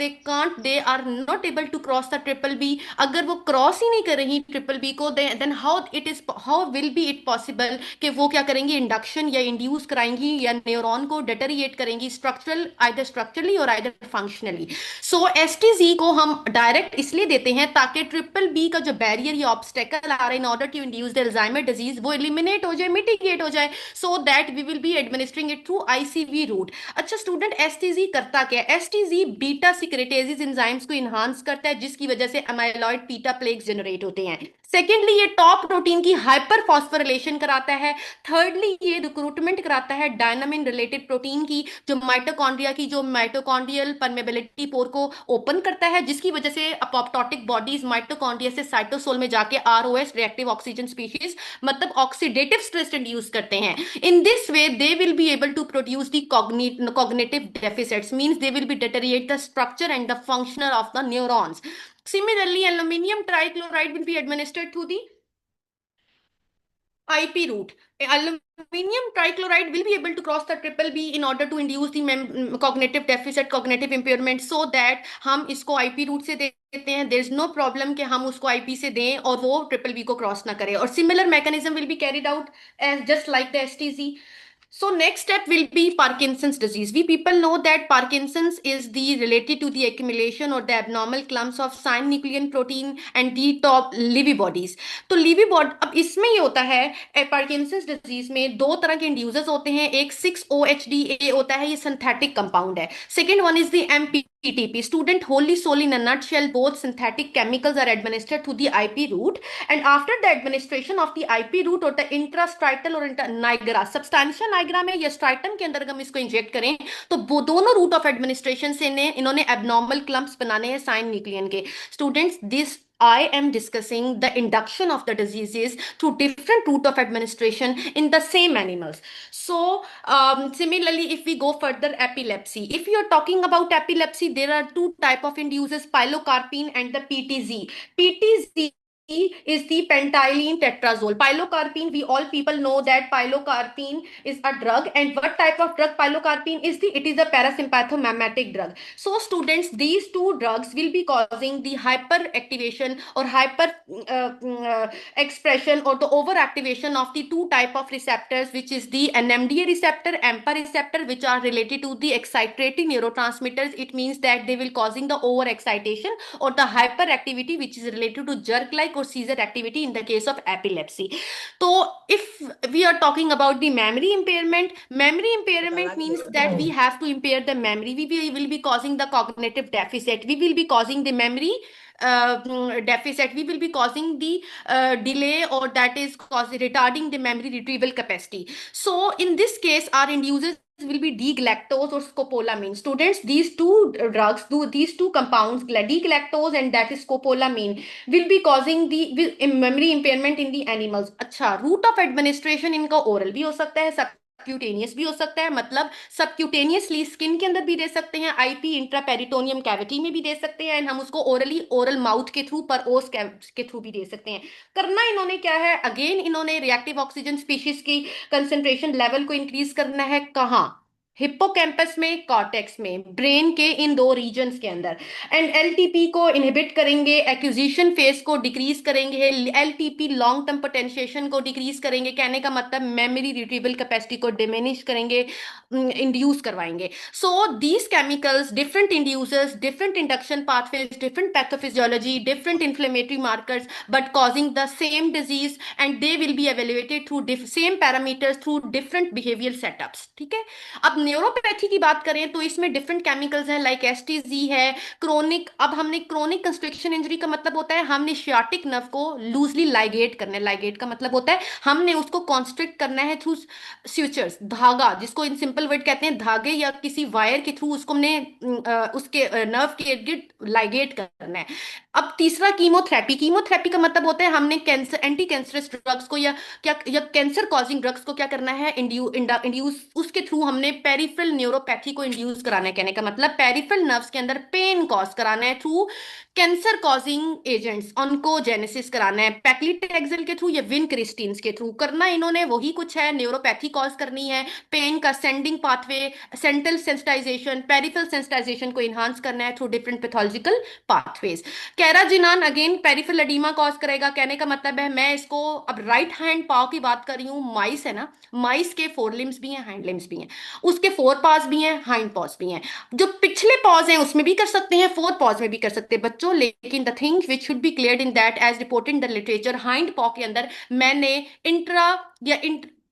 they are not able to cross the triple B. अगर वो क्रॉस ही नहीं कर रही ट्रिपल बी को, then how will be it possible कि वो क्या करेंगी, इंडक्शन या इंड्यूस कराएंगी या न्यूरॉन को डेटरिएट करेंगी, स्ट्रक्चरल आइदर स्ट्रक्चरली और आइदर फंक्शनली। सो एसटीजी को हम डायरेक्ट इसलिए देते हैं ताकि ट्रिपल बी का जो बैरियर या ऑब्स्टेकल आ रहा है in order to induce the Alzheimer disease वो एलिमिनेट हो जाए, मिटिगेट हो जाए, so that we will be administering it through ICV route. अच्छा स्टूडेंट, एसटीजी करता क्या है? एसटीजी बीटा सिक्रेटेजेस एंजाइम्स को इनहांस करता है जिसकी वजह से अमाइलॉइड बीटा प्लेक्स जनरेट होते हैं। सेकेंडली, ये टॉप प्रोटीन की हाइपर फॉस्फोरिलेशन कराता है। थर्डली, ये रिक्रूटमेंट कराता है डायनामिन रिलेटेड प्रोटीन की, जो माइटोकॉन्ड्रिया की जो माइटोकॉन्ड्रियल परमेबिलिटी पोर को ओपन करता है, जिसकी वजह से अपोप्टोटिक बॉडीज माइटोकॉन्ड्रिया से साइटोसोल में जाके आरओएस रिएक्टिव ऑक्सीजन स्पीशीज मतलब ऑक्सीडेटिव स्ट्रेस इंड्यूस करते हैं। In this way, they will be able to produce the cognitive deficits, means they will be deteriorate the structure and the function of the neurons. Similarly, aluminium trichloride will be administered through the IP route. Aluminium trichloride will be able to cross the triple B in order to induce the cognitive deficit, cognitive impairment, so that हम इसको IP route से देते हैं. There is no problem कि हम उसको IP से दें और वो ट्रिपल बी को क्रॉस ना करे. और similar mechanism will be carried out as just like the STZ. So next step will be Parkinson's disease. We people know that Parkinson's is the related to the accumulation or the abnormal clumps of synuclein protein and the top Lewy bodies. तो लीवी body, अब इसमें ये होता है Parkinson's disease में दो तरह के इंड्यूसर्स होते हैं. एक 6-OHDA होता है, ये सिंथेटिक कंपाउंड है. Second one is the MPTP. Student, wholly solely in a nutshell, both synthetic chemicals are administered through the IP route, and after the administration of the IP route or the intrastriatal or nigra, substantia nigra में या striatum के अंदर हम इसको inject करें तो वो दोनों रूट ऑफ एडमिनिस्ट्रेशन से इन्होंने एबनॉर्मल क्लम्प्स बनाने हैं साइन न्यूक्लियन के. Students, this I am discussing the induction of the diseases through different route of administration in the same animals. So, similarly, if we go further, epilepsy. If you are talking about epilepsy, there are two type of inducers, pilocarpine and the PTZ. PTZ is the pentylene tetrazole. Pilocarpine, we all people know that pilocarpine is a drug, and what type of drug pilocarpine is it is a parasympathomimetic drug. So students, these two drugs will be causing the hyperactivation or hyper expression or the overactivation of the two type of receptors, which is the NMDA receptor, AMPA receptor, which are related to the excitatory neurotransmitters. It means that they will causing the overexcitation or the hyperactivity, which is related to jerk like or seizure activity in the case of epilepsy. So if we are talking about the memory impairment means that we have to impair the memory. We will be causing the cognitive deficit. We will be causing the memory deficit. We will be causing the delay, or that is retarding the memory retrieval capacity. So in this case, our inducers will be D-galactose or scopolamine. Students, these two drugs, these two compounds, D-galactose and that is scopolamine, will be causing the memory impairment in the animals. अच्छा, route of administration इनका oral भी हो सकता है, subcutaneous भी हो सकता है. मतलब सबक्यूटेनियसली स्किन के अंदर भी दे सकते हैं, आईपी इंट्रापेरिटोनियम कैविटी में भी दे सकते हैं, एंड हम उसको ओरली ओरल माउथ के थ्रू पर ओस के थ्रू भी दे सकते हैं. करना इन्होंने क्या है, अगेन इन्होंने रिएक्टिव ऑक्सीजन स्पीशीज की कंसेंट्रेशन लेवल को इंक्रीज करना है. कहाँ? हिप्पोकैम्पस में, कॉर्टेक्स में, ब्रेन के इन दो रीजन्स के अंदर. एंड एलटीपी को इनहिबिट करेंगे, एक्विजिशन फेज को डिक्रीज करेंगे, एलटीपी लॉन्ग टर्म पोटेंशिएशन को डिक्रीज करेंगे. कहने का मतलब मेमोरी रिट्रीवल कैपेसिटी को डिमिनिश करेंगे, इंड्यूस करवाएंगे. So these chemicals, different inducers, different induction pathways, different pathophysiology, different inflammatory markers, but causing the same disease, and they will be evaluated through same parameters through different behaviour setups. ठीक है. अब neuropathy की बात करें तो इसमें different chemicals हैं, like STG है, क्रोनिक. अब हमने क्रोनिक कंस्ट्रिक्शन इंजरी का मतलब होता है हमने शियाटिक नर्व को लूजली लाइगेट करना है. लाइगेट का मतलब होता है हमने उसको कॉन्स्ट्रिक्ट करना है थ्रू स्यूचर्स, धागा, जिसको इन सिंपल वर्ड कहते हैं, धागे या किसी वायर के थ्रू उसको हमने उसके नर्व के इर्द गिर्द लाइगेट करना है. अब तीसरा कीमोथेरेपी. कीमोथेरेपी का मतलब होता है हमने कैंसर, एंटी कैंसरस ड्रग्स को या कैंसर कॉजिंग ड्रग्स को क्या करना है, इंड्यूस, उसके थ्रू हमने पेरिफेरल न्यूरोपैथी को इंड्यूस कराना है. कहने का मतलब पेरिफेरल नर्व्स के अंदर पेन कॉज कराना है through cancer causing agents, oncogenesis कराना है पैक्लिटेक्सेल के थ्रू या विनक्रिस्टिन्स के थ्रू. करना इन्होंने वही कुछ है, न्यूरोपैथी कॉज करनी है, पेन का sending pathway, central sensitization, peripheral sensitization को इनहांस करना है through different pathological pathways. Carrageenan again peripheral oedema cause करेगा। कहने का मतलब है, मैं इसको अब राइट हैंड पाव की बात कर रही हूँ। माइस है ना, माइस के फोर लिम्स भी हैं, हाइंड लिम्स भी हैं, उसके फोर पास भी हैं, हाइंड पॉज भी हैं। जो पिछले पॉज हैं उसमें भी कर सकते हैं, फोर पॉज में भी कर सकते हैं बच्चों। लेकिन the thing which should be clear in that as reported in the literature, hind paw के अंदर मैंने इंट्रा या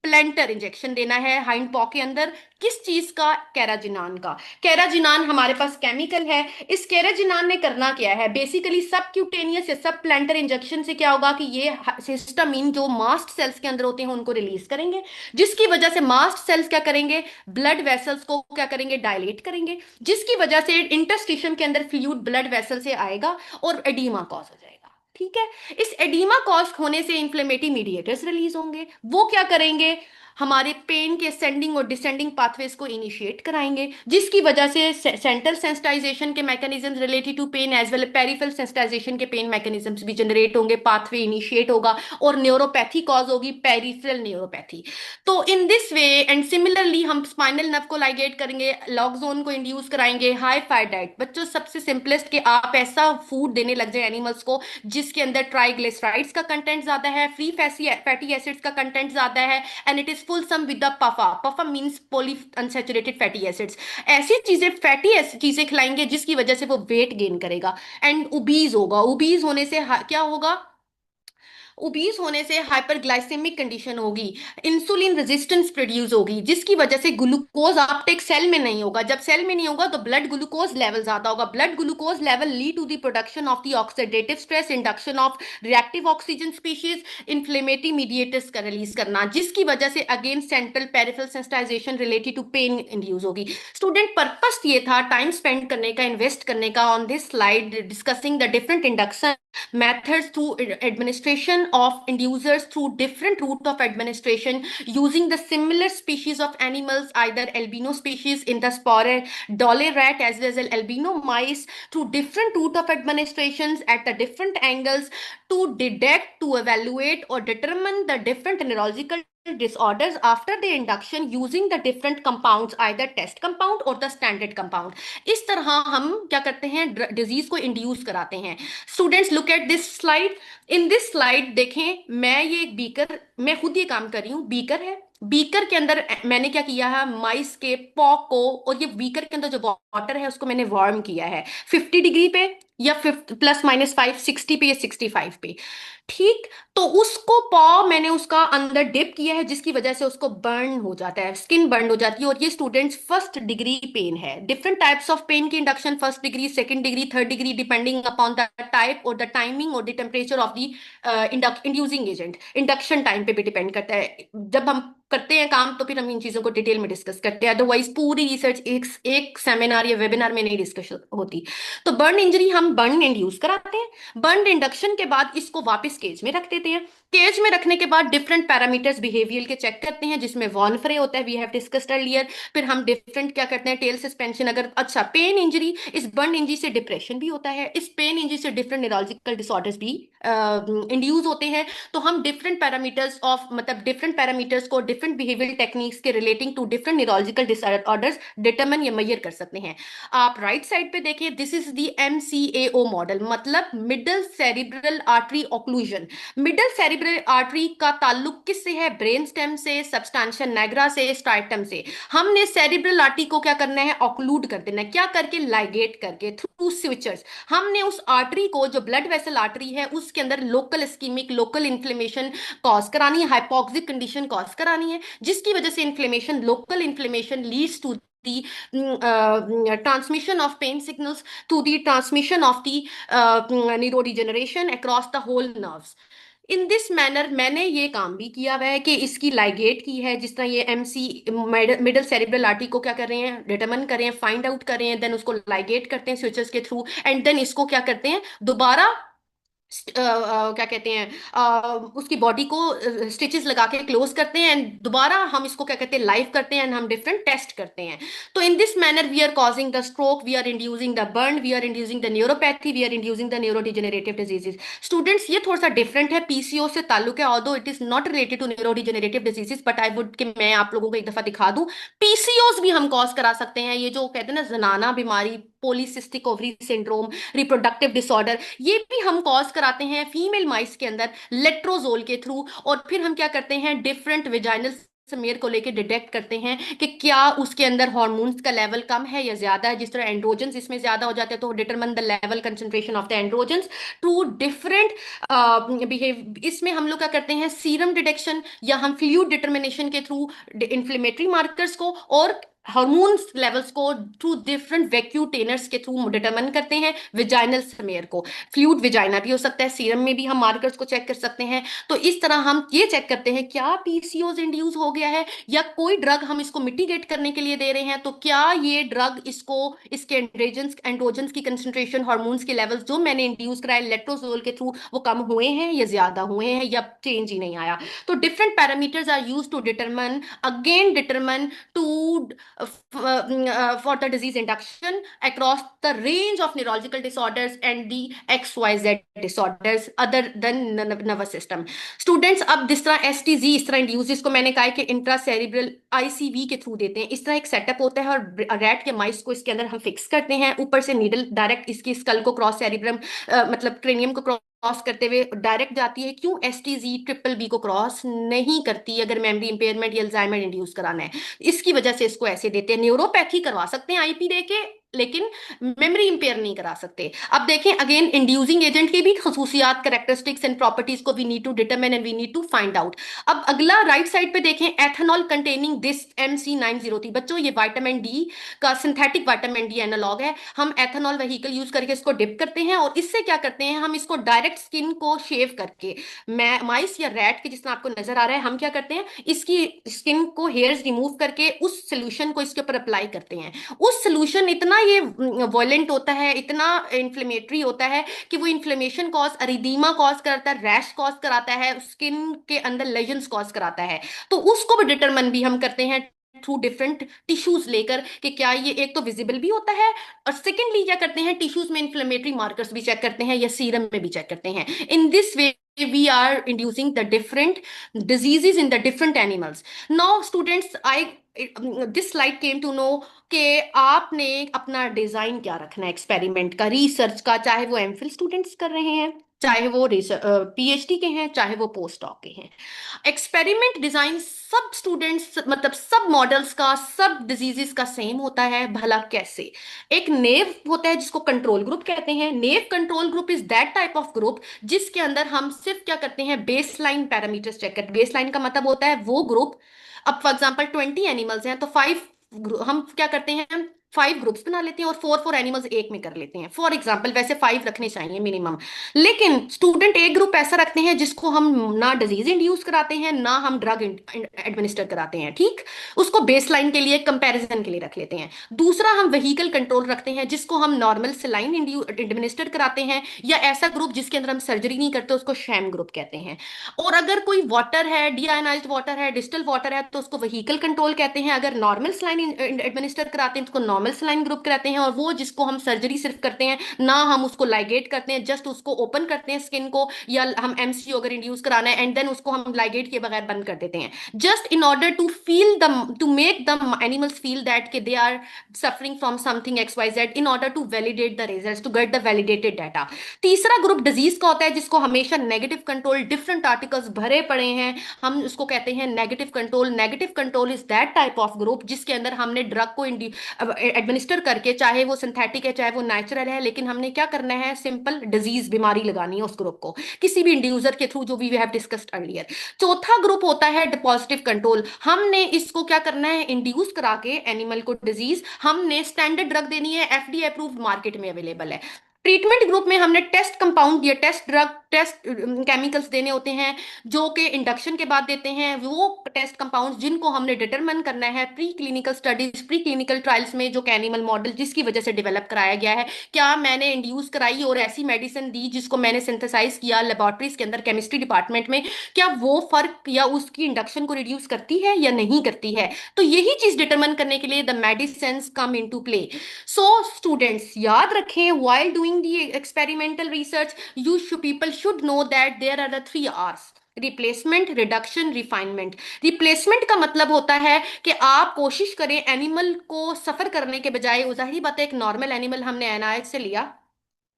प्लेंटर इंजेक्शन देना है हाइंड पॉ के अंदर। किस चीज का? कैराजिनान का। कैराजिनान हमारे पास केमिकल है। इस कैराजिनान ने करना क्या है? बेसिकली सब क्यूटेनियस या सब प्लेंटर इंजेक्शन से क्या होगा कि ये हिस्टामिन जो मास्ट सेल्स के अंदर होते हैं उनको रिलीज करेंगे, जिसकी वजह से मास्ट सेल्स क्या करेंगे? ब्लड वेसल्स को क्या करेंगे? डायलेट करेंगे, जिसकी वजह से इंटरस्टिशियम के अंदर फ्लूइड ब्लड वेसल से आएगा और एडीमा कॉज हो जाएगा। ठीक है। इस एडीमा कॉज होने से इंफ्लेमेटरी मीडिएटर्स रिलीज होंगे। वो क्या करेंगे? हमारे पेन के असेंडिंग और डिसेंडिंग पाथवेज को इनिशिएट कराएंगे, जिसकी वजह से सेंट्रल सेंसिटाइजेशन के mechanism related to pain as well peripheral sensitisation के पेन मैकेनिज्म्स भी जनरेट होंगे, पाथवे इनिशिएट होगा और न्यूरोपैथी कॉज होगी, पेरिफेरल न्यूरोपैथी। तो in this way and similarly हम स्पाइनल नर्व को लाइगेट करेंगे, लॉग जोन को इंड्यूस कराएंगे। हाई फाई डाइट बच्चों, सबसे सिंपलेस्ट कि आप ऐसा फूड देने लग जाए एनिमल्स को जिसके अंदर ट्राइग्लिसराइड्स का कंटेंट ज्यादा है, फ्री फैटी एसिड्स का कंटेंट ज्यादा है, and it is full some with the PUFA. PUFA means poly unsaturated fatty acids. ऐसी चीजें, फैटी चीजें खिलाएंगे जिसकी वजह से वो वेट गेन करेगा एंड उबीज होगा। उबीज होने से क्या होगा? ओबीज होने से हाइपरग्लाइसेमिक कंडीशन होगी, इंसुलिन रेजिस्टेंस प्रोड्यूस होगी, जिसकी वजह से ग्लूकोज अपटेक सेल में नहीं होगा। जब सेल में नहीं होगा तो ब्लड ग्लूकोज लेवल ज्यादा होगा। Blood glucose level lead to the production of the oxidative stress, induction of reactive oxygen species, inflammatory mediators का रिलीज करना, जिसकी वजह से again central peripheral sensitisation related to pain induce होगी। स्टूडेंट, पर्पस ये था टाइम स्पेंड करने का, इन्वेस्ट करने का on this slide discussing the different induction methods through administration of inducers through different route of administration using the similar species of animals, either albino species in the spore dolly rat as well as albino mice, through different route of administrations at the different angles to detect, to evaluate or determine the different neurological disorders after the induction using the different compounds, either test compound or the standard compound। इस तरह हम क्या करते हैं? Disease को induce कराते हैं। Students, look at this slide. In this slide देखें, मैं ये एक बीकर, मैं खुद ये काम कर रही हूँ, बीकर है। बीकर के अंदर मैंने क्या किया है? माइस के पॉ को, और ये बीकर के अंदर जो वाटर है उसको मैंने वार्म किया है 50 डिग्री पे, या प्लस माइनस 5, 60 पे या 65 पे। ठीक। तो उसको पॉ मैंने उसका अंदर डिप किया है, जिसकी वजह से उसको बर्न हो जाता है, स्किन बर्न हो जाती है। और ये स्टूडेंट्स फर्स्ट डिग्री पेन है। डिफरेंट टाइप्स ऑफ पेन की induction, first degree, second degree, third degree, depending upon the type और द टाइमिंग और the temperature of the inducing agent. Induction time पे भी डिपेंड करता है। जब हम करते हैं काम तो फिर हम इन चीजों को डिटेल में डिस्कस करते हैं, अदरवाइज पूरी रिसर्च एक सेमिनार या वेबिनार में नहीं डिस्कस होती। तो बर्न इंजरी हम बर्न इंड्यूस कराते हैं। बर्न इंडक्शन के बाद इसको वापस केज में रख देते हैं। केज में रखने के बाद डिफरेंट पैरामीटर्स बिहेवियर के चेक करते हैं, जिसमें वॉर्न फ्रे होता है, वी हैव डिस्कस्ड अर्लियर। फिर हम डिफरेंट क्या करते हैं? Tail suspension. अगर अच्छा पेन इंजरी, इस बर्न इंजरी से डिप्रेशन भी होता है, इस पेन इंजरी से डिफरेंट न्यूरोलॉजिकल डिसऑर्डर्स भी इंड्यूस होते हैं। तो हम डिफरेंट पैरामीटर्स ऑफ, मतलब डिफरेंट पैरामीटर्स को डिफरेंट बिहेवियरल टेक्निक्स के relating to different neurological disorders determine या मेजर कर सकते हैं। आप राइट साइड पे देखिए, this is the MCAO model, मतलब middle cerebral artery occlusion. Middle cerebral artery का ताल्लुक किससे है? ब्रेन स्टेम से, सब्सटेंशिया निग्रा से, स्ट्राइटम से। हमने सेरिब्रल आर्टरी को क्या करना है? ऑक्लूड कर देना है। क्या करके? लाइगेट करके, थ्रू स्विचर्स। हमने उस आर्टरी को, जो ब्लड वेसल आर्टरी है, उसके अंदर local ischaemic, local inflammation cause करानी है, हाइपोक्सिक कंडीशन कॉज करानी है, जिसकी वजह से inflammation, local inflammation leads to the transmission of pain signals, to the transmission of the neurodegeneration across the whole nerves। In this manner मैंने ये काम भी किया हुआ है कि इसकी लाइगेट की है, जिस तरह ये MC मिडल सेरिब्रल आर्टरी को क्या कर रहे हैं? डिटरमिन कर रहे हैं, फाइंड आउट कर रहे हैं, देन उसको लाइगेट करते हैं स्विचेस के थ्रू, एंड देन इसको क्या करते हैं? दोबारा क्या कहते हैं, उसकी बॉडी को स्टिचेस लगा के क्लोज करते हैं, एंड दोबारा हम इसको क्या कहते हैं? लाइव करते हैं, एंड हम डिफरेंट टेस्ट करते हैं। तो in this manner we are causing the stroke, we are inducing the burn, we are inducing the neuropathy, we are inducing the neurodegenerative diseases. Students, ये थोड़ा सा डिफरेंट है, PCO से ताल्लुक है, although it is not related to neurodegenerative diseases, but I would कि मैं आप लोगों को एक दफा दिखा दूं, PCOs भी हम कॉज करा सकते हैं। ये जो कहते हैं ना जनाना बीमारी, polycystic ovary syndrome, reproductive disorder, ये भी हम कॉज कराते हैं फीमेल माइस के अंदर लेट्रोजोल के थ्रू। और फिर हम क्या करते हैं, डिफरेंट विजाइनल समेर को लेके डिटेक्ट करते हैं कि क्या उसके अंदर हार्मोन्स का लेवल कम है या ज्यादा है। जिस तरह एंड्रोजन्स इसमें ज्यादा हो जाते हैं तो determine the level concentration of the androgens to different behave. इसमें हम लोग क्या करते हैं, सीरम डिटेक्शन या हम फ्लूइड डिटर्मिनेशन के थ्रू इन्फ्लेमेटरी मार्कर्स को और हार्मोन्स लेवल्स को थ्रू डिफरेंट वैक्यूटेनर्स के थ्रू डिटरमाइन करते हैं। विजाइनल स्मेयर को फ्लूइड विजाइना भी हो सकता है, सीरम में भी हम मार्कर्स को चेक कर सकते हैं। तो इस तरह हम ये चेक करते हैं क्या पीसीओज इंड्यूस हो गया है, या कोई ड्रग हम इसको मिटिगेट करने के लिए दे रहे हैं तो क्या ये ड्रग इसको इसके एंड्रोजन्स एंड्रोजन्स की कंसंट्रेशन हार्मोन्स के लेवल्स जो मैंने इंड्यूस कराए लेट्रोजोल के थ्रू वो कम हुए हैं या ज्यादा हुए हैं या चेंज ही नहीं आया। तो different parameters are use to determine, again determine to for the disease induction across the range of neurological disorders and the XYZ disorders other than nervous system. Students, अब जिस तरह STZ इस तरह इंड्यूस, जिसको मैंने कहा कि इंट्रासेरिब्रल ICV के थ्रू देते हैं, इस तरह एक सेटअप होता है और रैट के माइस को इसके अंदर हम फिक्स करते हैं, ऊपर से नीडल डायरेक्ट इसकी स्कल को क्रॉस सेरिब्रम मतलब क्रेनियम को क्रॉस करते हुए डायरेक्ट जाती है। क्यों STZ ट्रिपल बी को क्रॉस नहीं करती अगर मेमोरी इंपेयरमेंट या अल्जाइमर इंड्यूस कराना है? इसकी वजह से इसको ऐसे देते हैं। न्यूरोपैथी करवा सकते हैं आईपी देके, लेकिन मेमोरी इंपेयर नहीं करा सकते। अब देखें अगेन इंड्यूसिंग एजेंट की भी खसूसियात, कैरेक्टरिस्टिक्स एंड प्रॉपर्टीज को we need to determine and we need to find out. अब अगला राइट साइड पे देखें, एथेनॉल कंटेनिंग दिस MC903। बच्चों ये विटामिन डी का सिंथेटिक विटामिन डी एनालॉग है। हम एथेनॉल व्हीकल यूज करके इसको डिप करते हैं और इससे क्या करते हैं, हम इसको डायरेक्ट स्किन को शेव करके माइस या रैट के जिस तरह आपको नजर आ रहा है, हम क्या करते हैं इसकी स्किन को हेयर्स रिमूव करके उस सोल्यूशन को इसके ऊपर अप्लाई करते हैं। उस सोल्यूशन इतना ये वॉयलेंट होता है, इतना इन्फ्लेमेटरी होता है कि वो इन्फ्लेमेशन कॉज, अरिदीमा कॉज करता है, रैश कॉज कराता है, स्किन के अंदर लेजन्स कॉज कराता है। तो उसको भी डिटरमिन भी हम करते हैं थ्रू डिफरेंट टिश्यूज लेकर कि क्या ये एक तो विजिबल भी होता है और सेकेंडली क्या करते हैं टिश्यूज में इन्फ्लेमेटरी मार्कर्स भी चेक करते हैं या सीरम में भी चेक करते हैं। इन this way we are inducing the different diseases in the different animals. Now students, this slide came to know कि आपने अपना डिजाइन क्या रखना है एक्सपेरिमेंट का, रिसर्च का, चाहे वो एमफिल स्टूडेंट्स कर रहे हैं, चाहे वो PhD के हैं, चाहे वो पोस्ट डॉक के हैं। एक्सपेरिमेंट डिजाइन सब स्टूडेंट्स मतलब सब मॉडल्स का, सब डिजीजेस का सेम होता है। भला कैसे? एक नेव होता है जिसको कंट्रोल ग्रुप कहते हैं। Naive control group is that type of group जिसके अंदर हम सिर्फ क्या करते हैं, बेसलाइन पैरामीटर्स चेक करते हैं। बेसलाइन का मतलब होता है वो ग्रुप, अब फॉर एग्जांपल 20 एनिमल्स हैं तो 5 हम क्या करते हैं 5 ग्रुप्स बना लेते हैं और 4 एनिमल्स एक में कर लेते हैं। फॉर एग्जाम्पल वैसे 5 रखने चाहिए मिनिमम, लेकिन स्टूडेंट एक ग्रुप ऐसा रखते हैं जिसको हम ना डिजीज इंड्यूस कराते हैं ना हम ड्रग एडमिनिस्टर कराते हैं, ठीक, उसको बेसलाइन के लिए कंपैरिजन के लिए रख लेते हैं। दूसरा हम व्हीकल कंट्रोल रखते हैं जिसको हम नॉर्मल सलाइन एडमिनिस्टर कराते हैं, या ऐसा ग्रुप जिसके अंदर हम सर्जरी नहीं करते उसको शैम ग्रुप कहते हैं। और अगर कोई वाटर है, डीआयोनाइज्ड वाटर है, डिस्टल वाटर है तो उसको व्हीकल कंट्रोल कहते हैं। अगर नॉर्मल सलाइन एडमिनिस्टर कराते हैं तो उसको नॉर्मल सलाइन ग्रुप कराते हैं। और वो जिसको हम सर्जरी सिर्फ करते हैं, ना हम उसको लाइगेट करते हैं, जस्ट उसको ओपन करते हैं स्किन को, या हम MCU अगर इंड्यूस कराना है एंड देन उसको हम लाइगेट के बगैर बंद कर देते हैं, just in order to feel the to make the animals feel that कि they are suffering from something XYZ in order to validate the results, to get the validated data. तीसरा ग्रुप डिजीज का होता है जिसको हमेशा negative control, different articles भरे पड़े हैं, हम उसको कहते हैं negative control. Negative control is that type of group जिसके अंदर हमने ड्रग को एडमिनिस्टर करके, चाहे वो सिंथेटिक है चाहे वो नेचुरल है, लेकिन हमने क्या करना है, सिंपल डिजीज बीमारी लगानी है उस ग्रुप को किसी भी इंड्यूसर के थ्रू, जो वी हैव डिस्कस्ड अर्लियर। चौथा ग्रुप होता है डिपॉजिटिव कंट्रोल। हमने इसको क्या करना है, इंड्यूस करा के एनिमल को डिजीज, हमने स्टैंडर्ड ड्रग देनी है, FDA अप्रूव्ड मार्केट में अवेलेबल है। ट्रीटमेंट ग्रुप में हमने टेस्ट कंपाउंड या टेस्ट ड्रग, टेस्ट केमिकल्स देने होते हैं जो कि इंडक्शन के बाद देते हैं। वो टेस्ट कंपाउंड्स जिनको हमने डिटरमिन करना है pre clinical studies, pre clinical trials में, जो एनिमल मॉडल जिसकी वजह से डेवलप कराया गया है, क्या मैंने इंड्यूस कराई और ऐसी मेडिसिन दी जिसको मैंने सिंथेसाइज किया लेबोरेटरीज के अंदर केमिस्ट्री डिपार्टमेंट में, क्या वो फर्क या उसकी इंडक्शन को रिड्यूस करती है या नहीं करती है? तो यही चीज डिटरमिन करने के लिए the medicine come in to play. So students याद रखें, while doing the experimental research, you should people should know that there are the 3 R's. Replacement, reduction, refinement. Replacement का मतलब होता है कि आप कोशिश करें एनिमल को सफर करने के बजाय, जाहिर बात है एक नॉर्मल एनिमल हमने एनआईएच से लिया,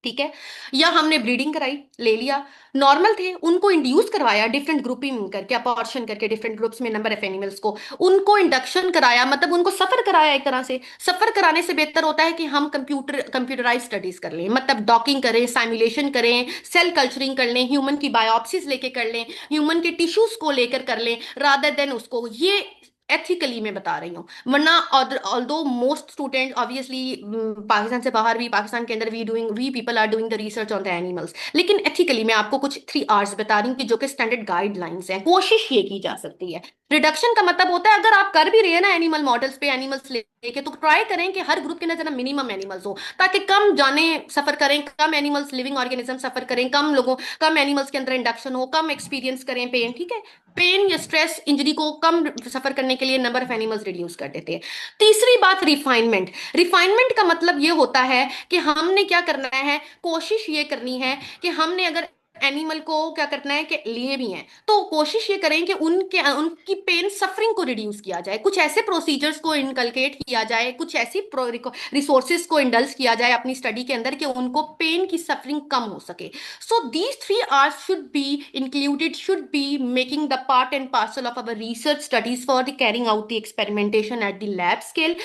ठीक है, या हमने ब्रीडिंग कराई, ले लिया, नॉर्मल थे, उनको इंड्यूस करवाया डिफरेंट ग्रुपिंग करके, अपॉर्शन करके डिफरेंट ग्रुप्स में नंबर ऑफ एनिमल्स को, उनको इंडक्शन कराया, मतलब उनको सफर कराया। एक तरह से सफर कराने से बेहतर होता है कि हम कंप्यूटराइज स्टडीज कर लें, मतलब डॉकिंग करें, साइमुलेशन करें, सेल कल्चरिंग कर लें, ह्यूमन की बायोप्सीज लेके कर लें, ह्यूमन के टिश्यूज को लेकर कर लें, रादर देन उसको, ये एथिकली मैं बता रही हूँ। वरना although most student obviously, Pakistan से बाहर भी, पाकिस्तान के अंदर we people are doing the research on the animals, लेकिन एथिकली मैं आपको कुछ 3 आवर्स बता रही हूँ कि जो कि स्टैंडर्ड गाइडलाइंस हैं, कोशिश ये की जा सकती है। रिडक्शन का मतलब होता है अगर आप कर भी रहे हैं ना एनिमल मॉडल्स पे एनिमल्स लेके, तो ट्राई करें कि हर ग्रुप के अंदर मिनिमम एनिमल्स हो, ताकि कम जाने सफर करें, कम एनिमल्स लिविंग ऑर्गेनिज्म सफर करें, कम एनिमल्स के अंदर इंडक्शन हो, कम एक्सपीरियंस करें पेन, ठीक है, पेन या स्ट्रेस इंजरी को कम सफर करने के लिए नंबर ऑफ एनिमल्स रिड्यूस कर देते हैं। तीसरी बात, रिफाइनमेंट। रिफाइनमेंट का मतलब ये होता है कि हमने क्या करना है, कोशिश ये करनी है कि हमने अगर एनिमल को क्या करना है कि लिए भी हैं, तो कोशिश ये करें कि उनकी पेन सफरिंग को रिड्यूस किया जाए, कुछ ऐसे प्रोसीजर्स को इनकलकेट किया जाए, कुछ ऐसी रिसोर्सेज को इंडल्ज किया जाए अपनी स्टडी के अंदर कि उनको पेन की सफरिंग कम हो सके। So these 3 hours should be included, should be making the part and parcel of our research studies for the carrying out the experimentation at the lab scale,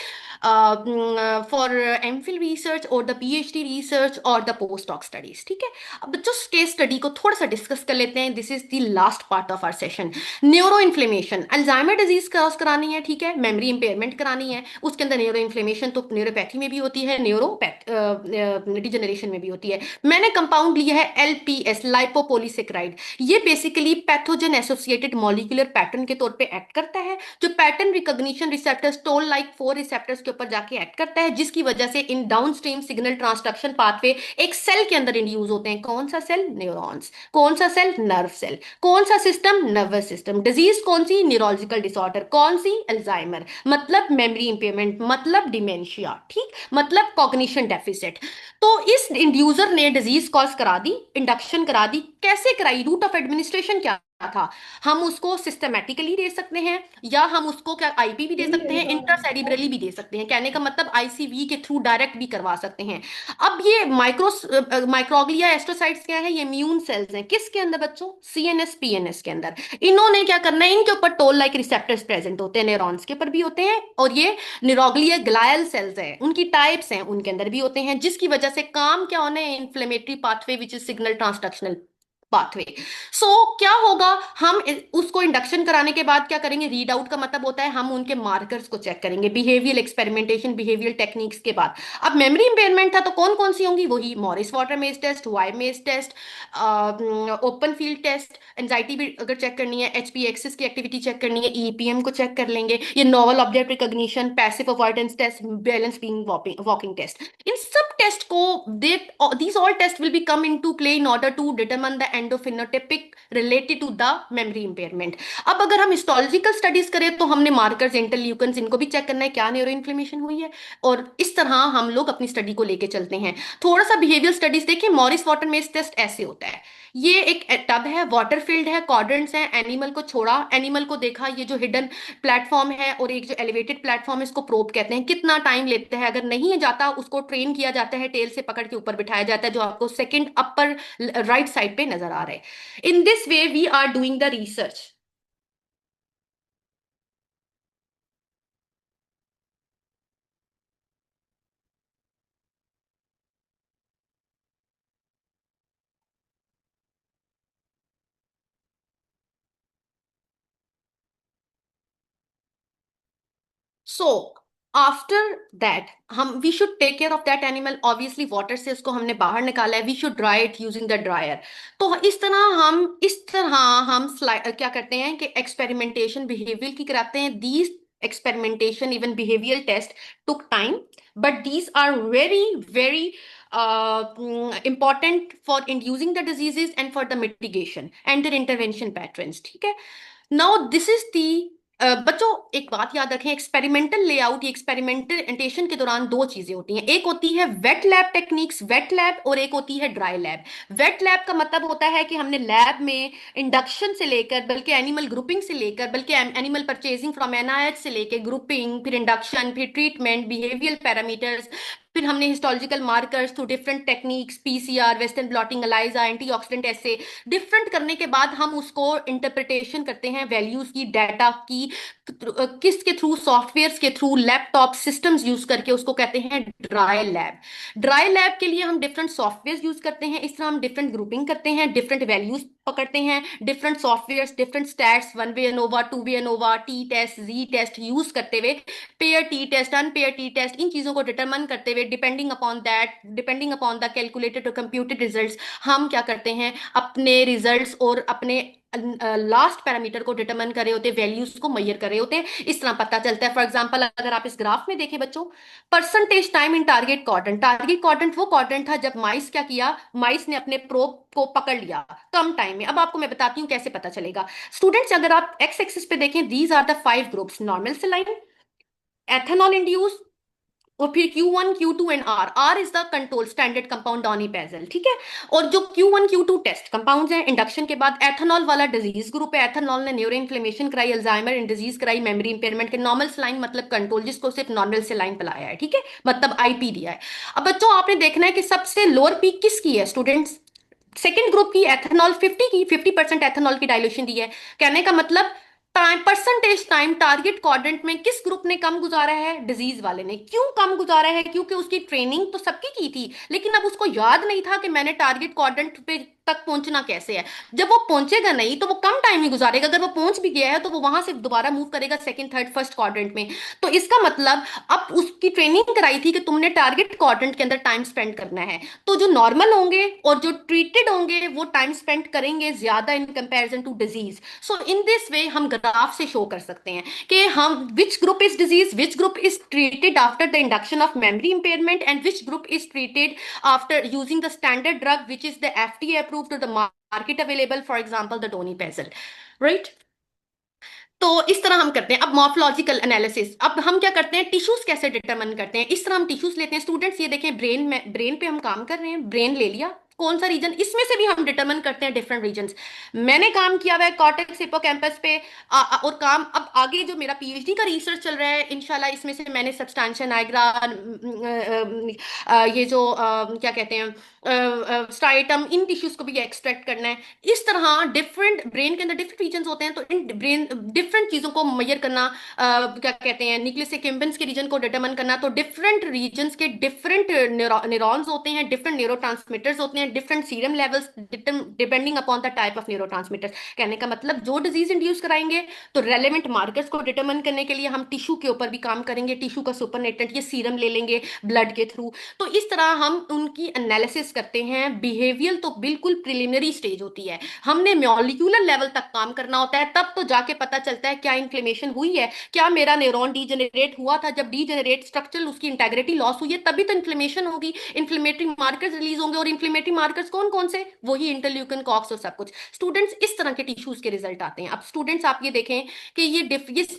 for MPhil research or the PhD research or the postdoc studies, ठीक है। अब बच्चों case study को थोड़ा सा discuss कर लेते हैं। This is the last part of our session. Neuroinflammation, Alzheimer disease cross करानी है, ठीक है, मेमोरी इंपेयरमेंट करानी है, उसके अंदर न्यूरो इन्फ्लेमेशन तो न्यूरोपैथी में भी होती है, डिजेनरेशन में भी होती है। मैंने कंपाउंड लिया है एलपीएस, लाइपोपोलीसेक्राइड। ये basically pathogen associated molecular pattern के तौर पे एक्ट करता है, जो pattern recognition receptors toll like 4 receptors के ऊपर जाके एक्ट करता है, जिसकी वजह से इन डाउनस्ट्रीम सिग्नल ट्रांसडक्शन पाथवे एक सेल के अंदर इंड्यूस होते हैं। कौन सा सेल? न्यूरॉन्स। कौन सा सेल? Nerve cell. कौन सा सिस्टम? Nervous system. डिजीज कौन सी? Neurological disorder. कौन सी? अल्जाइमर, मतलब मेमोरी इंपेयरमेंट, मतलब डिमेंशिया, ठीक, मतलब कॉग्निशन डेफिसिट। तो इस इंड्यूसर ने डिजीज कॉज करा दी, इंडक्शन करा दी। कैसे कराई? रूट ऑफ एडमिनिस्ट्रेशन क्या था? हम उसको सिस्टमेटिकली दे सकते हैं, या हम उसको क्या आईपी भी दे सकते हैं, इंट्रासेरिब्रली भी दे सकते हैं, कहने का मतलब आईसीवी के थ्रू डायरेक्ट भी करवा सकते हैं। अब ये माइक्रोग्लिया एस्ट्रोसाइट्स क्या है? ये इम्यून सेल्स हैं, किसके अंदर बच्चों? सीएनएस पीएनएस के अंदर। इन्होंने क्या करना है, इनके ऊपर टोल लाइक रिसेप्टर्स प्रेजेंट होते हैं, न्यूरॉन्स के ऊपर भी होते हैं, और ये निरोग्लिया ग्लायल सेल्स हैं, उनकी टाइप्स हैं, उनके अंदर भी होते हैं, जिसकी वजह से काम क्या होना है? Inflammatory pathway which is signal transductional pathway. So क्या होगा, हम उसको इंडक्शन कराने के बाद क्या करेंगे? रीड आउट का मतलब होता है हम उनके मार्कर्स को चेक करेंगे, बिहेवियल एक्सपेरिमेंटेशन, बिहेवियल टेक्निक्स के बाद। अब मेमोरी इंपेयरमेंट था तो कौन कौन सी होंगी? वही Morris water maze test, Y maze test, open field test, anxiety भी अगर चेक करनी है, एचपी एक्सिस की एक्टिविटी चेक करनी है, ईपीएम को चेक कर लेंगे, ये novel object recognition, passive avoidance test, balance being walking test. इन सब टेस्ट को दे, these all tests will be come into play in order to determine the endophenotypic related to the memory impairment। अब अगर हम histological studies करें तो हमने markers, इंटरल्यूकन्स, इनको भी चेक करना है क्या न्यूरो इन्फ्लेमेशन हुई है, और इस तरह हम लोग अपनी स्टडी को लेके चलते हैं। थोड़ा सा बिहेवियर स्टडीज देखिए। मॉरिस वाटर मेज टेस्ट ऐसे होता है, ये एक टब है, वाटर फील्ड है, क्वाड्रेंट्स हैं, एनिमल को छोड़ा, एनिमल को देखा, ये जो हिडन प्लेटफॉर्म है और एक जो एलिवेटेड प्लेटफॉर्म है, इसको प्रोब कहते हैं। कितना टाइम लेते हैं, अगर नहीं है जाता उसको ट्रेन किया जाता है, टेल से पकड़ के ऊपर बिठाया जाता है, जो आपको सेकंड अपर राइट साइड पे नजर आ रहा है। In this way we are doing the research. So after that हम we should take care of that animal. Obviously water से उसको हमने बाहर निकाला है, we should dry it using the dryer. तो इस तरह हम क्या करते हैं कि एक्सपेरिमेंटेशन बिहेवियर की कराते हैं। These experimentation even behaviour test took time, but these are very very important for inducing the diseases and for the mitigation and their intervention patterns, ठीक है। Now this is the बच्चों एक बात याद रखें, एक्सपेरिमेंटल लेआउट या experimentation के दौरान दो चीजें होती हैं। एक होती है wet lab techniques, wet lab, और एक होती है ड्राई लैब। वेट लैब का मतलब होता है कि हमने लैब में इंडक्शन से लेकर, बल्कि एनिमल ग्रुपिंग से लेकर, बल्कि एनिमल परचेजिंग फ्रॉम एनआईएच से लेकर ग्रुपिंग, फिर इंडक्शन, फिर ट्रीटमेंट, बिहेवियरल पैरामीटर्स, फिर हमने histological markers through different techniques, PCR, western blotting, ELISA, antioxidant, ऐसे डिफरेंट करने के बाद हम उसको इंटरप्रिटेशन करते हैं वैल्यूज की, डाटा की, किसके थ्रू, सॉफ्टवेयर के थ्रू, लैपटॉप सिस्टम्स यूज करके, उसको कहते हैं ड्राई लैब। ड्राई लैब के लिए हम डिफरेंट सॉफ्टवेयर यूज करते हैं। इस तरह हम डिफरेंट ग्रुपिंग करते हैं, डिफरेंट वैल्यूज पकड़ते हैं, different software, different stats, one way ANOVA, two way ANOVA, t test, G test use करते हुए, pair t test, unpair t test, इन चीजों को डिटरमाइन करते हुए, डिपेंडिंग अपॉन द कैलकुलेटेड और कंप्यूटेड रिजल्ट्स, हम क्या करते हैं, अपने रिजल्ट्स और अपने लास्ट पैरामीटर को डिटरमाइन कर रहे होते हैं, वैल्यूज को मेजर कर रहे होते हैं। इस तरह पता चलता है। फॉर एग्जांपल, अगर आप इस ग्राफ में देखें बच्चों, percentage time in target quadrant, target quadrant वो क्वाड्रेंट था जब माइस क्या किया, माइस ने अपने प्रोब को पकड़ लिया कम टाइम में। अब आपको मैं बताती हूँ कैसे पता चलेगा। स्टूडेंट्स, अगर आप एक्स एक्सिस पे देखें, these are the 5 groups: normal saline, ethanol induce, और फिर Q1, Q2 and R। R is the control standard compound donepezil, ठीक है। और जो Q1, Q2 टेस्ट कंपाउंड्स हैं इंडक्शन के बाद, एथेनॉल वाला डिजीज ग्रुप है, एथेनॉल ने न्यूरो इन्फ्लेमेशन कराई, अल्जाइमर इन डिजीज कराई, मेमोरी इंपेयरमेंट के। नॉर्मल सेलाइन मतलब कंट्रोल, जिसको सिर्फ नॉर्मल सेलाइन पिलाया है, ठीक है, मतलब आईपी दिया है। अब बच्चों आपने देखना है कि सबसे लोअर पीक किसकी है स्टूडेंट्स, सेकेंड ग्रुप की, एथेनॉल 50 की, 50% एथेनॉल की डाइल्यूशन दी है। कहने का मतलब time, percentage time target quadrant में किस ग्रुप ने कम गुजारा है, डिजीज वाले ने। क्यों कम गुजारा है? क्योंकि उसकी ट्रेनिंग तो सबकी की थी, लेकिन अब उसको याद नहीं था कि मैंने टारगेट क्वाड्रेंट पे तक पहुंचना कैसे है। जब वो पहुंचेगा नहीं तो वो कम टाइम ही गुजारेगा, अगर वो पहुंच भी गया है तो वो वहां से दोबारा मूव करेगा सेकंड, थर्ड, फर्स्ट क्वाड्रेंट में। तो इसका मतलब अब उसकी ट्रेनिंग कराई थी कि तुमने टारगेट क्वाड्रेंट के अंदर टाइम स्पेंड करना है। तो जो नॉर्मल होंगे और जो ट्रीटेड होंगे वो टाइम स्पेंड करेंगे ज्यादा in comparison to disease. So in this way हम ग्राफ से शो कर सकते हैं कि हम which group is disease, which group is treated after the induction of memory impairment, and which group is treated after using the standard drug which is the FDA approved to the market available, for example the donepezil, right? तो इस तरह हम करते हैं। अब morphological analysis, अब हम क्या करते हैं, टिश्यूज कैसे डिटरमिन करते हैं। इस तरह हम टिश्यूज लेते हैं स्टूडेंट्स, ये देखें ब्रेन में, ब्रेन पे हम काम कर रहे हैं, ब्रेन ले लिया, कौन सा रीजन, इसमें से भी हम डिटरमिन करते हैं डिफरेंट रीजन्स। मैंने काम किया हुआ है कॉर्टेक्स हिप्पोकैम्पस पे, और काम अब आगे जो मेरा पीएचडी का रिसर्च चल रहा है इंशाल्लाह, इसमें से मैंने सब्सटेंशिया नाइग्रा, ये जो क्या कहते हैं स्ट्राइटम, इन टिश्यूज को भी एक्सट्रैक्ट करना है। इस तरह डिफरेंट ब्रेन के अंदर डिफरेंट रीजन होते हैं, तो इन ब्रेन डिफरेंट चीजों को मेजर करना, क्या कहते हैं, न्यूक्लियस एक्किम्बेंस के रीजन को डिटरमिन करना। तो डिफरेंट रीजन्स के डिफरेंट न्यूरॉन्स होते हैं, डिफरेंट न्यूरोट्रांसमीटर्स होते हैं, different serum levels depending upon the type of neurotransmitters. कहने का मतलब जो डिजीज इंड्यूस कराएंगे तो रेलेवेंट मार्कर्स को डिटरमिन करने के लिए हम टिश्यू के ऊपर भी काम करेंगे, टिश्यू का सुपरनेटेंट, ये सीरम ले लेंगे ब्लड के थ्रू। तो इस तरह हम उनकी एनालिसिस करते हैं। बिहेवियल तो बिल्कुल प्रिलिमिनरी स्टेज होती है, हमने मॉलिक्यूलर लेवल तक काम करना होता है, तब तो जाके पता चलता है क्या इन्फ्लेमेशन हुई है, क्या मेरा न्यूरॉन डीजेनरेट हुआ था। जब डीजेनरेट स्ट्रक्चरल उसकी इंटेग्रिटी लॉस हुई है तभी तो इन्फ्लेमेशन होगी, इन्फ्लेमेटरी मार्कर्स रिलीज होंगे। और इन्फ्लेमेटरी मार्कर्स कौन कौन से, वही इंटरल्यूकिन, कॉक्स और सब कुछ। स्टूडेंट्स इस तरह के टिश्यूज के रिजल्ट आते हैं। अब स्टूडेंट्स आप ये देखें कि ये